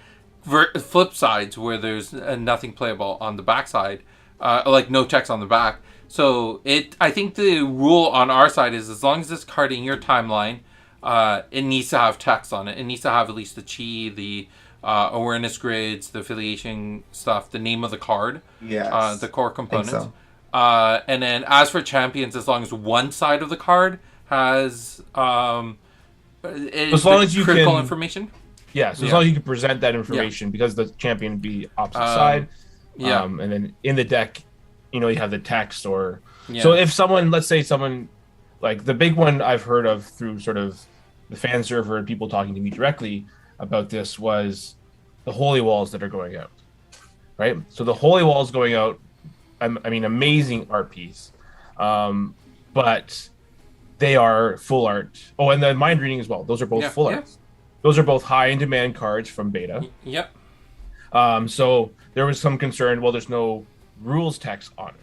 flip sides where there's nothing playable on the back side, like no text on the back. So I think the rule on our side is, as long as this card in your timeline, it needs to have text on it. It needs to have at least the chi, the awareness grids, the affiliation stuff, the name of the card, the core components. So. And then as for champions, as long as one side of the card has As long as you critical can- information. Yeah, so as Yeah. long as you can present that information, because the champion would be opposite side. Yeah. And then in the deck, you have the text or. Yeah. So if someone, let's say someone, like the big one I've heard of through sort of the fan server and people talking to me directly about this was the holy walls that are going out, right? So the holy walls going out, I mean, amazing art piece, but they are full art. Oh, and the mind reading as well. Those are both full art. Those are both high in demand cards from beta. Yep. So there was some concern. Well, there's no rules text on it,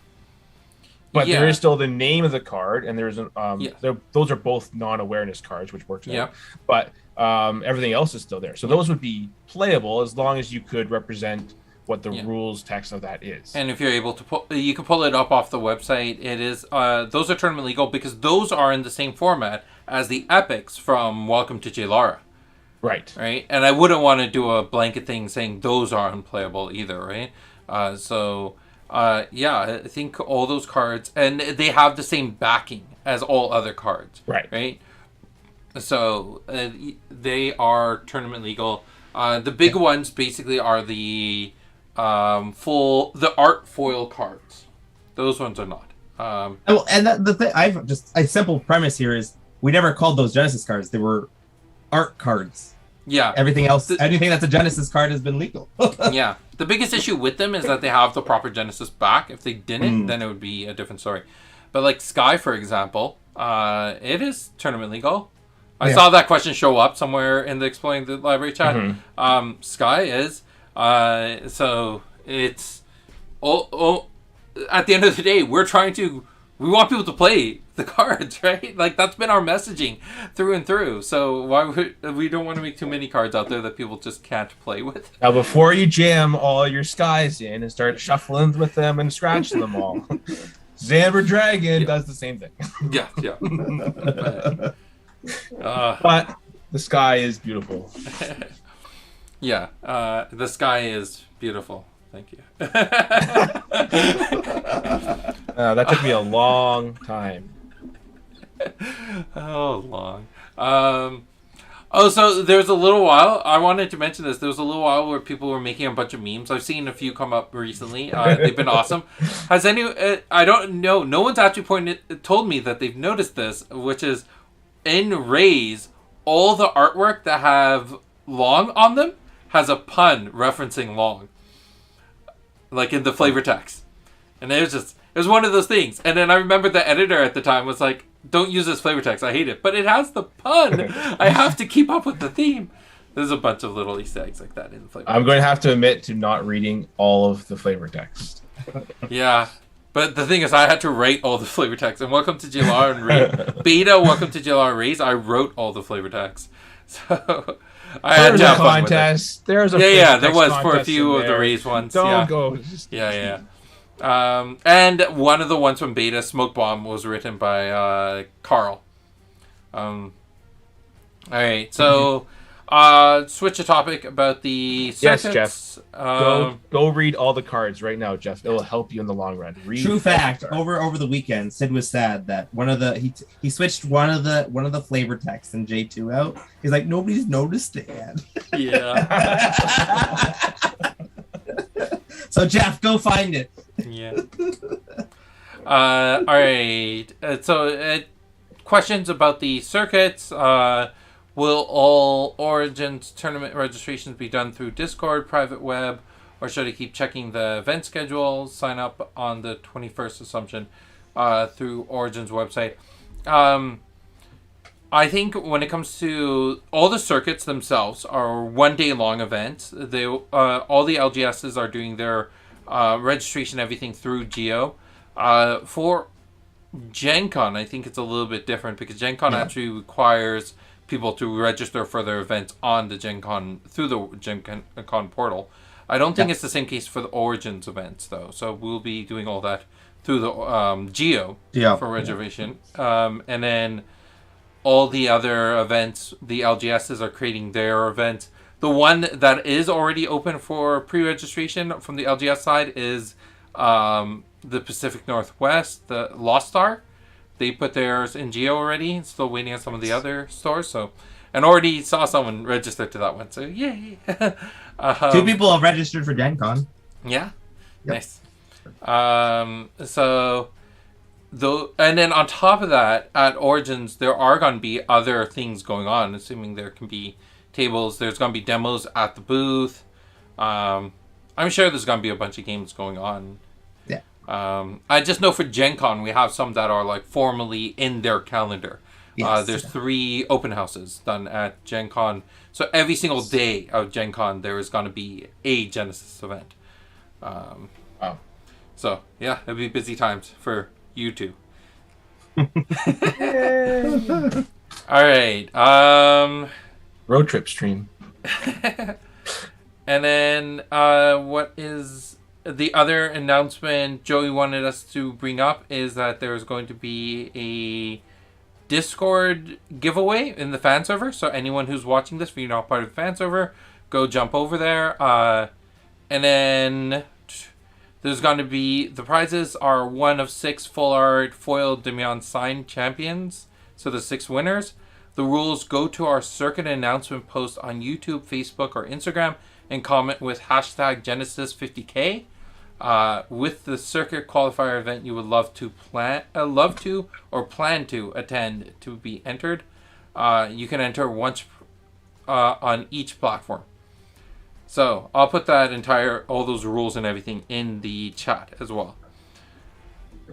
but there is still the name of the card, and there's those are both non-awareness cards, which works out. But everything else is still there. So those would be playable as long as you could represent what the rules text of that is. And if you're able to pull, you can pull it up off the website. It is those are tournament legal because those are in the same format as the epics from Welcome to Jalara. Right. And I wouldn't want to do a blanket thing saying those are unplayable either, right? I think all those cards, and they have the same backing as all other cards. Right? So they are tournament legal. The big ones basically are the art foil cards. Those ones are not. The thing, I've just a simple premise here is we never called those Genesis cards. They were art cards. Yeah. Everything else, anything that's a Genesis card has been legal. Yeah. The biggest issue with them is that they have the proper Genesis back. If they didn't, then it would be a different story. But like Sky, for example, it is tournament legal. I saw that question show up somewhere in the Exploring the Library chat. Sky is. So it's... at the end of the day, we want people to play the cards, right? Like, that's been our messaging through and through. So we don't want to make too many cards out there that people just can't play with. Now, before you jam all your Skies in and start shuffling with them and scratching them all, Xanber Dragon does the same thing. Yeah. But the sky is beautiful. The sky is beautiful. Thank you. That took me a long time. Long. So there's a little while, I wanted to mention this, there was a little while where people were making a bunch of memes. I've seen a few come up recently. They've been awesome. I don't know, no one's actually told me that they've noticed this, which is in Rays, all the artwork that have long on them has a pun referencing long. Like in the flavor text. And it was one of those things. And then I remember the editor at the time was like, don't use this flavor text, I hate it. But it has the pun. I have to keep up with the theme. There's a bunch of little Easter eggs like that in the flavor I'm going to have to admit to not reading all of the flavor text. Yeah. But the thing is, I had to write all the flavor text. And Welcome to JLR and Beta, Welcome to JLR Rays, I wrote all the flavor text. So I had to have fun with it. There was a there was for a few of the Rays ones. Don't go. Yeah. And one of the ones from Beta, Smoke Bomb, was written by Carl. All right, so switch the topic about the circuits. Yes, Jeff. Go read all the cards right now, Jeff. It will help you in the long run. True fact. Over the weekend, Sid was sad that he switched one of the flavor texts in J2 out. He's like, nobody's noticed it yet. Yeah. So Jeff, go find it. Yeah. All right. So questions about the circuits. Will all Origins tournament registrations be done through Discord, private web, or should I keep checking the event schedule? Sign up on the 21st assumption through Origins website. I think when it comes to all the circuits themselves are 1 day long events. They all the LGSs are doing their registration, everything through Geo. For Gen Con, I think it's a little bit different because Gen Con actually requires people to register for their events on the Gen Con through the Gen Con portal. I don't think it's the same case for the Origins events though. So we'll be doing all that through the Geo for reservation. And then all the other events, the LGSs are creating their events. The one that is already open for pre-registration from the LGS side is the Pacific Northwest, the Lost Star. they put theirs in Geo already. Still waiting on some of the other stores. So, and already saw someone register to that one. So yay! 2 people have registered for Gen Con. Yeah, Yep. nice. So, though, and then on top of that, at Origins, there are going to be other things going on. Assuming there can be tables, there's going to be demos at the booth. I'm sure there's going to be a bunch of games going on. Yeah. I just know for Gen Con, we have some that are like formally in their calendar. Yes. There's 3 open houses done at Gen Con. So every single day of Gen Con, there is going to be a Genesis event. Wow. So, yeah, it'll be busy times for you two. All right. Road trip stream. And then what is the other announcement Joey wanted us to bring up is that there's going to be a Discord giveaway in the fan server. So anyone who's watching this, if you're not part of the fan server, go jump over there. And then there's going to be, the prizes are 1 of 6 full art foil Demion signed champions. So the 6 winners. The rules: go to our circuit announcement post on YouTube, Facebook, or Instagram and comment with hashtag Genesis50K. With the circuit qualifier event you would love to plan to attend to be entered. You can enter once on each platform. So I'll put all those rules and everything in the chat as well.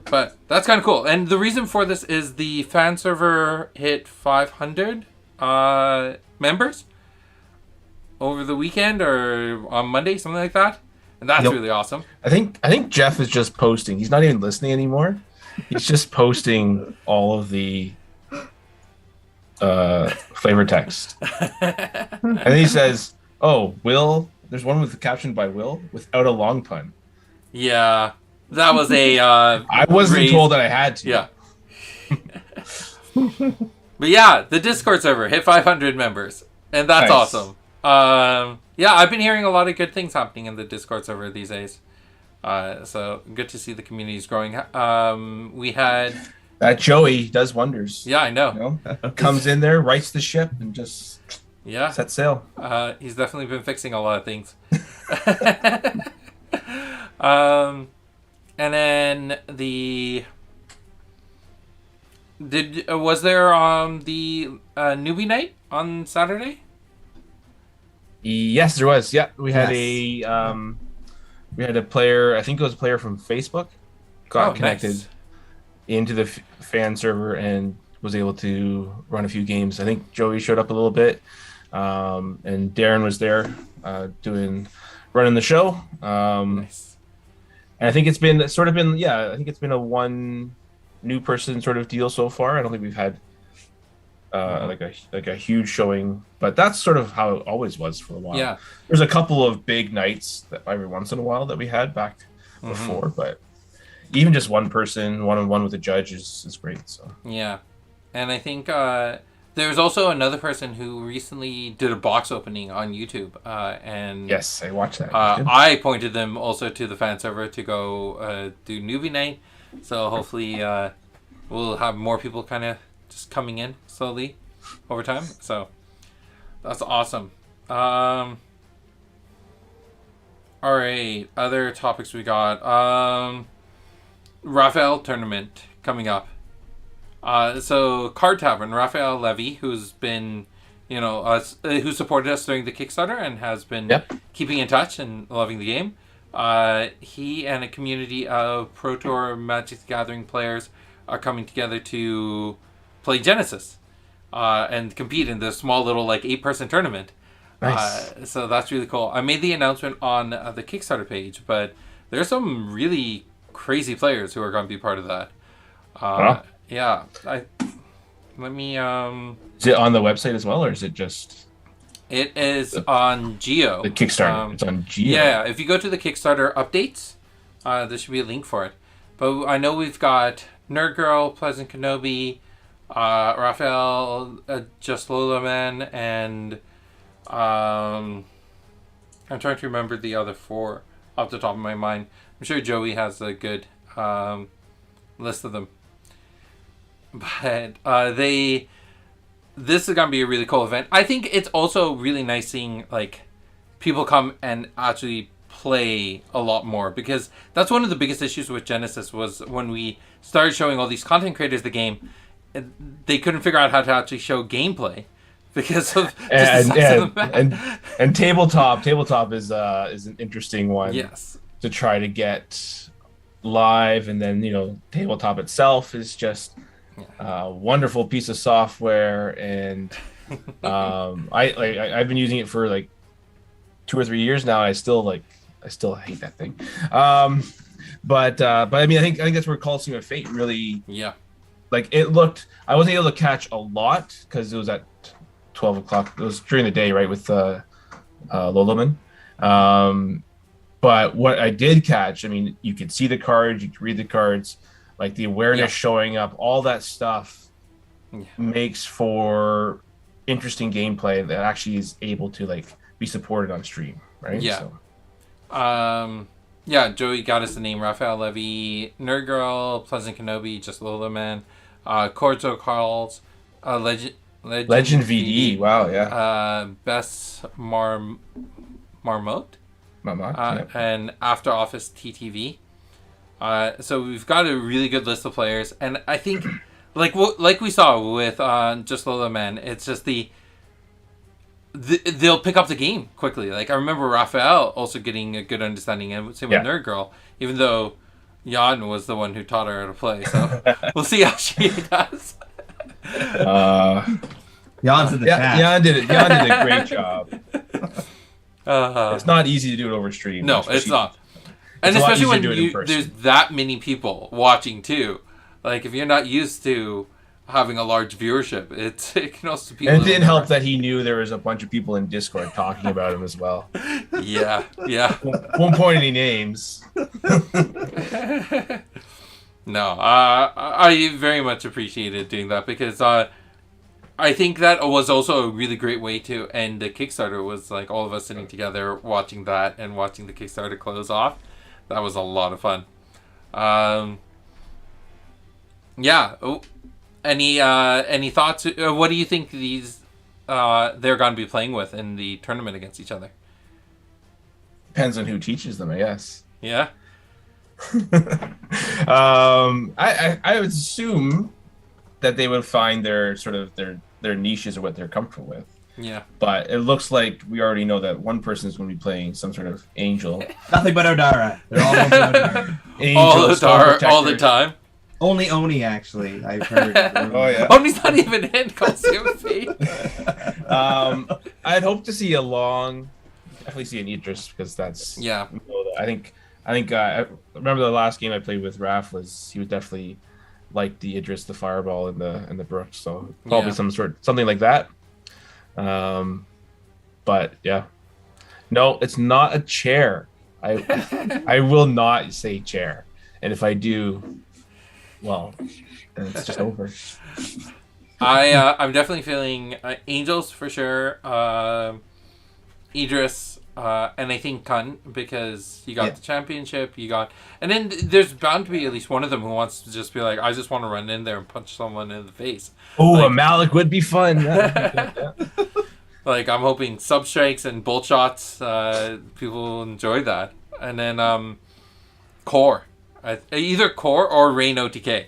But that's kind of cool. And the reason for this is the fan server hit 500 members over the weekend or on Monday, something like that. And that's really awesome. I think Jeff is just posting. He's not even listening anymore. He's just posting all of the flavor text. And then he says, "Oh, Will." There's one with the caption by Will without a long pun. Yeah, that was a. I wasn't told that I had to. Yeah. But yeah, the Discord server hit 500 members, and that's Nice. awesome. Yeah, I've been hearing a lot of good things happening in the Discord server these days. So good to see the community's growing. We had That Joey does wonders. I know. You know? Comes in there, rights the ship, and just set sail. He's definitely been fixing a lot of things. And then was there the newbie night on Saturday? Yes, there was. Yeah, we had Yes. we had a player. I think it was a player from Facebook got connected Nice. into the fan server and was able to run a few games. I think Joey showed up a little bit, and Darren was there running the show. Nice. And I think it's been I think it's been a one new person sort of deal so far. I don't think we've had like a huge showing, but that's sort of how it always was for a while. Yeah. There's a couple of big nights that every once in a while that we had back before, but even just one person, one-on-one with a judge is great. So Yeah. And I think there's also another person who recently did a box opening on YouTube. And yes, I watched that. I pointed them also to the fan server to go do newbie night. So hopefully we'll have more people kind of just coming in slowly over time. So that's awesome. All right, other topics we got. Raphael Tournament coming up. So Card Tavern, Raphael Levy, who's been, who supported us during the Kickstarter and has been keeping in touch and loving the game. He and a community of Pro Tour Magic the Gathering players are coming together to play Genesis and compete in this small little 8-person tournament. Nice. So that's really cool. I made the announcement on the Kickstarter page, but there's some really crazy players who are going to be part of that. Yeah. Let me... Is it on the website as well, or is it just... It is on Geo. The Kickstarter. It's on Geo. Yeah, if you go to the Kickstarter updates, there should be a link for it. But I know we've got Nerd Girl, Pleasant Kenobi, Raphael, Just Lola Man, and I'm trying to remember the other 4 off the top of my mind. I'm sure Joey has a good list of them. but this is gonna be a really cool event. I think it's also really nice seeing like people come and actually play a lot more, because that's one of the biggest issues with Genesis was when we started showing all these content creators the game, they couldn't figure out how to actually show gameplay because of and tabletop is an interesting one. Yes, to try to get live, and then tabletop itself is just a wonderful piece of software, and I've been using it for like 2 or 3 years now. I still hate that thing. But I mean, I think that's where Coliseum of Fate really, like it looked. I wasn't able to catch a lot because it was at 12 o'clock. It was during the day, right, with Loloman. But what I did catch, I mean, you could see the cards, you could read the cards, like the awareness showing up, all that stuff makes for interesting gameplay that actually is able to like be supported on stream, right? Yeah. Joey got us the name Raphael Levy, Nerd Girl, Pleasant Kenobi, Just Lola Man, Corto Carls, Legend VD. Wow, yeah. Best Marmotte. And After Office TTV. So we've got a really good list of players, and I think, like we saw with Just Lola Man, it's just they'll pick up the game quickly. Like I remember Raphael also getting a good understanding, and same with Nerd Girl, even though Jan was the one who taught her how to play. So we'll see how she does. Jan's in the chat. Jan did a great job. It's not easy to do it over stream. No, it's not. And especially when there's that many people watching too. Like if you're not used to having a large viewership, it can also be. And it didn't help that he knew there was a bunch of people in Discord talking about him as well. Yeah. Won't point any names. No, I very much appreciated doing that, because I think that was also a really great way to end the Kickstarter, was like all of us sitting together watching that and watching the Kickstarter close off. That was a lot of fun. Any thoughts? What do you think these they're going to be playing with in the tournament against each other? Depends on who teaches them, I guess. Yeah. I would assume that they would find their sort of their niches or what they're comfortable with. Yeah. But it looks like we already know that one person is going to be playing some sort of angel. Nothing but Odara. They're all Odara. All Odara, all the time. Only Oni, actually, I've heard. Oh, yeah. Oni's not even in Coliseum of Fate. I'd hope to see definitely see an Idris, because that's... Yeah. I think I remember the last game I played with Raph he was definitely like the Idris, the Fireball, and the Brooks, so probably something like that. But yeah, no, it's not a chair. I will not say chair, and if I do, well, then it's just over. I'm definitely feeling Angels for sure. Idris, and I think Kun, because you got the championship, and then there's bound to be at least one of them who wants to just be like, I just want to run in there and punch someone in the face. Oh, a Malik would be fun. Like I'm hoping sub strikes and bolt shots. People enjoy that, and then Core, either Core or Rain OTK.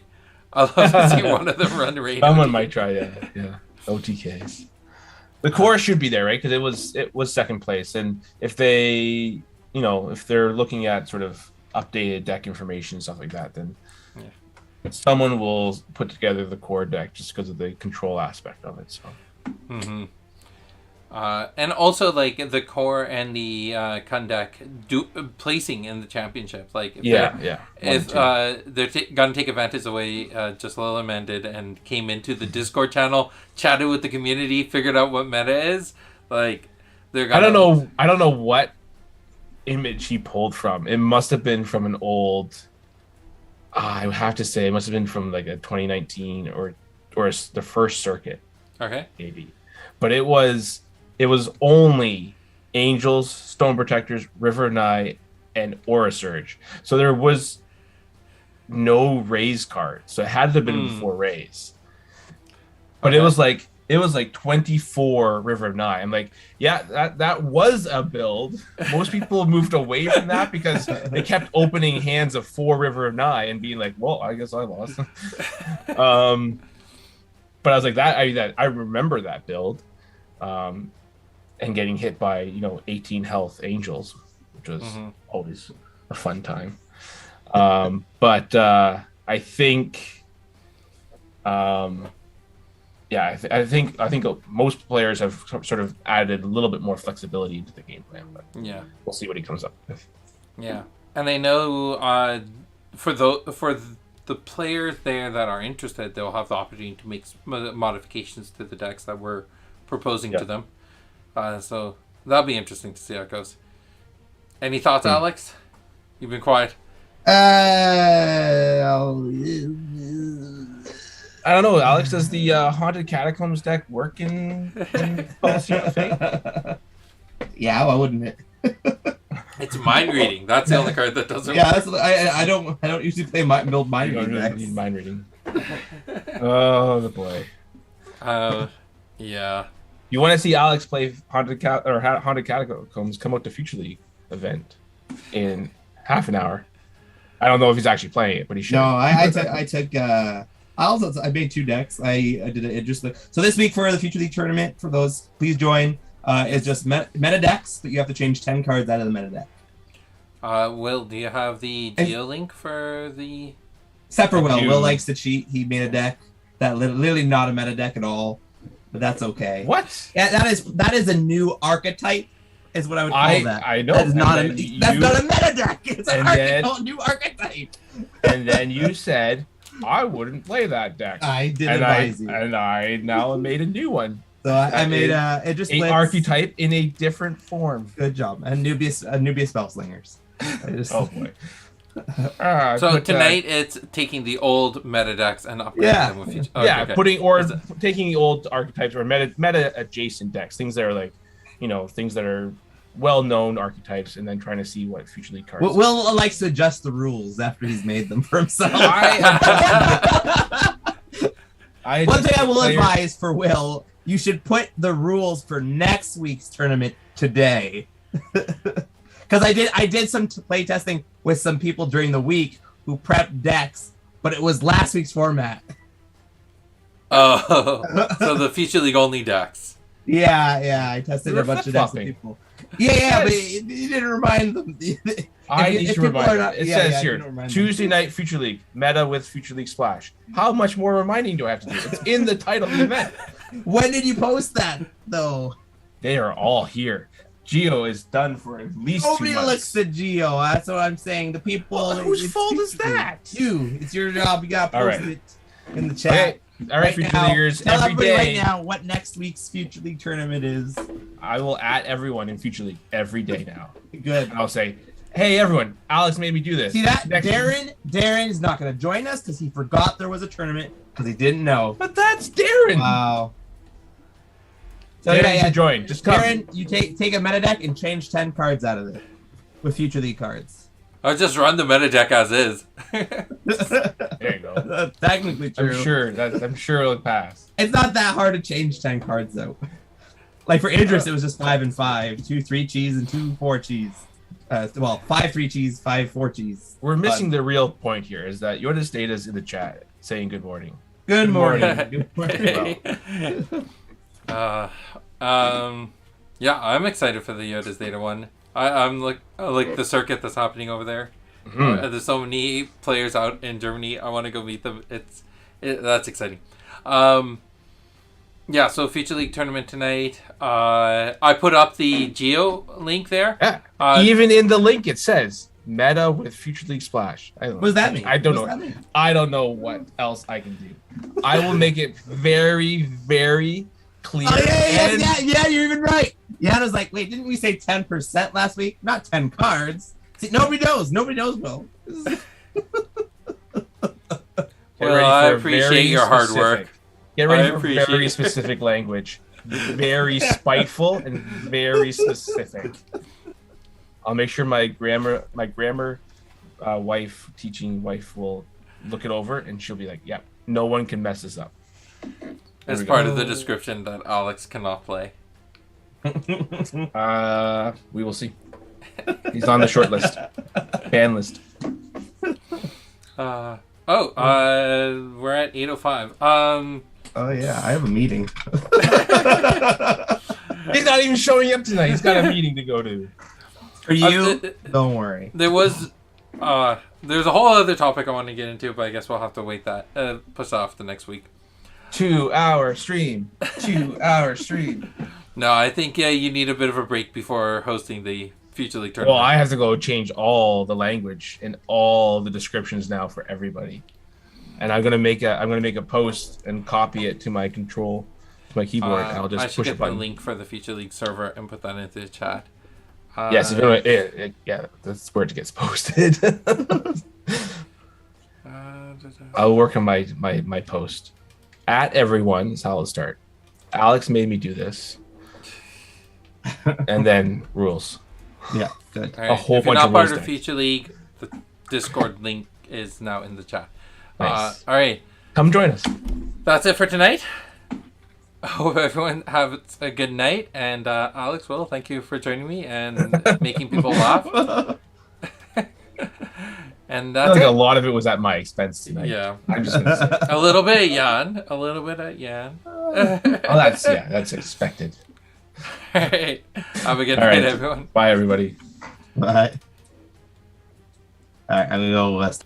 I'd love to see one of them run Rain. Someone OTK. might try, yeah. OTKs. The core should be there, right? Because it was second place, and if they're looking at sort of updated deck information and stuff like that, then someone will put together the core deck just because of the control aspect of it. So. Mm-hmm. And also like the core and the Kun deck placing in the championship, like if they're gonna take advantage of the way Just Lola Man did and came into the Discord channel, chatted with the community, figured out what meta is, like they're gonna... I don't know what image he pulled from. It must have been from an old, I would have to say it must have been from like a 2019 or the first circuit. Okay. Maybe. But it was only Angels, Stone Protectors, River Knight, and Aura Surge. So there was no Raise card. So it had to have been before Raise. But Okay. it was like 24 River of Nye. I'm like, yeah, that was a build. Most people moved away from that because they kept opening hands of 4 River of Nye and being like, well, I guess I lost. But I was like, I remember that build, and getting hit by 18 health angels, which was always a fun time. But I think. I think most players have sort of added a little bit more flexibility into the game plan, but Yeah. we'll see what he comes up with. Yeah, and I know for the players there that are interested, they'll have the opportunity to make modifications to the decks that we're proposing to them. So that'll be interesting to see how it goes. Any thoughts, Alex? You've been quiet. I don't know, Alex. Does the Haunted Catacombs deck work in Policy of Fate? Yeah, why wouldn't it? It's mind reading. That's the only card that doesn't. Yeah, that's, I don't usually play build mind You don't reading really decks. need mind reading. Oh, the boy. Yeah. You want to see Alex play Haunted Catacombs come out to Future League event in half an hour. I don't know if he's actually playing it, but he should. No, I took. I made 2 decks. I did it just so this week for the Future League tournament. For those, please join. It's just meta decks, but you have to change 10 cards out of the meta deck. Will, do you have the geo link for the? Except for I Will. do. Will likes to cheat. He made a deck that literally not a meta deck at all, but that's okay. What? Yeah, that is a new archetype. Is what I would call that. I know. That is not And that's not a meta deck. It's an and new archetype. And then you said I wouldn't play that deck. I did and advise you. And I now made a new one. So I That made is it just A lets- archetype in a different form. Good job. And Nubia Spellslingers. Oh boy. So tonight it's taking the old meta decks and upgrading Yeah. them with future. Taking the old archetypes or meta adjacent decks, things that are like, things that are well-known archetypes, and then trying to see what Future League cards. Will likes to adjust the rules after he's made them for himself. One One thing I will advise for Will, you should put the rules for next week's tournament today. Because I did some play testing with some people during the week who prepped decks, but it was last week's format. Oh, so the Future League only decks. Yeah, I tested You're a bunch of decks with flip-flopping. people. Yeah, but you didn't remind them. I If need to people remind are you. not- It yeah, says yeah, here, you don't remind them. Tuesday night Future League, meta with Future League Splash. How much more reminding do I have to do? It's in the title of the event. When did you post that, though? They are all here. Geo is done for at least Nobody 2 months. looks at Geo. That's what I'm saying. The people. Well, whose it's fault is Future League. that? You. It's your job. You got to All post right. it in the chat. Okay. All right, Future now, Leaguers, tell every everybody day right now what next week's Future League tournament is. I will at everyone in Future League every day now. Good. And I'll say, hey, everyone, Alex made me do this. See that? Next- Darren is not going to join us because he forgot there was a tournament because he didn't know. But that's Darren. Wow. So Darren should join. Just come. Darren, you take a meta deck and change 10 cards out of it with Future League cards. I'll just run the meta deck as is. There you go. That's technically true. I'm sure it'll pass. It's not that hard to change 10 cards though. Like for Idris, it was just 5 and 5, 2 3 cheese and 2 4 cheese. 5 3 cheese, 5 4 cheese. We're missing the real point here is that Yoda State is in the chat saying good morning. Good morning. morning. Good morning. Yeah, I'm excited for the Yoda's Data one. I'm like the circuit that's happening over there. There's so many players out in Germany. I want to go meet them. That's exciting. Yeah, so Future League tournament tonight. I put up the Geo link there. Yeah. Even in the link it says meta with Future League Splash. I don't know. What does that mean? I don't What know. does that mean? I don't know what else I can do. I will make it very, very clear. Oh, and yeah, you're even right. Yana's like, wait, didn't we say 10% last week? Not 10 cards. See, nobody knows, Will. get Well, ready I for appreciate very your hard specific- work. Get I ready for appreciate very it. specific language. Very spiteful and very specific. I'll make sure my grammar teaching wife will look it over and she'll be like, "Yeah, no one can mess this up." As we part go. of the description that Alex cannot play. We will see. He's on the short list, ban list. We're at 8:05. Oh yeah, I have a meeting. He's not even showing up tonight. He's got a meeting to go to. For you, don't worry. There's a whole other topic I want to get into, but I guess we'll have to wait that push off the next week. 2-hour stream. 2-hour stream. No, I think you need a bit of a break before hosting the Future League tournament. Well, I have to go change all the language and all the descriptions now for everybody. And I'm gonna make a post and copy it to my keyboard. And I'll just I should push get a the button. link for the Future League server and put that into the chat. Yes, that's where it gets posted. I'll work on my post. At everyone is how it'll start. Alex made me do this. And then rules. Yeah, good. All right. A whole If you're bunch not of part rules of there. Future League, the Discord link is now in the chat. Nice. All right. Come join us. That's it for tonight. I hope everyone have a good night. And Alex, Will, thank you for joining me and making people laugh. And I that's think a it. lot of it was at my expense tonight. Yeah. I'm just gonna say. A little bit at Jan. A little bit at Jan. Oh, that's expected. All right. Have a good All night, right. everyone. Bye, everybody. All right, I'm gonna go west.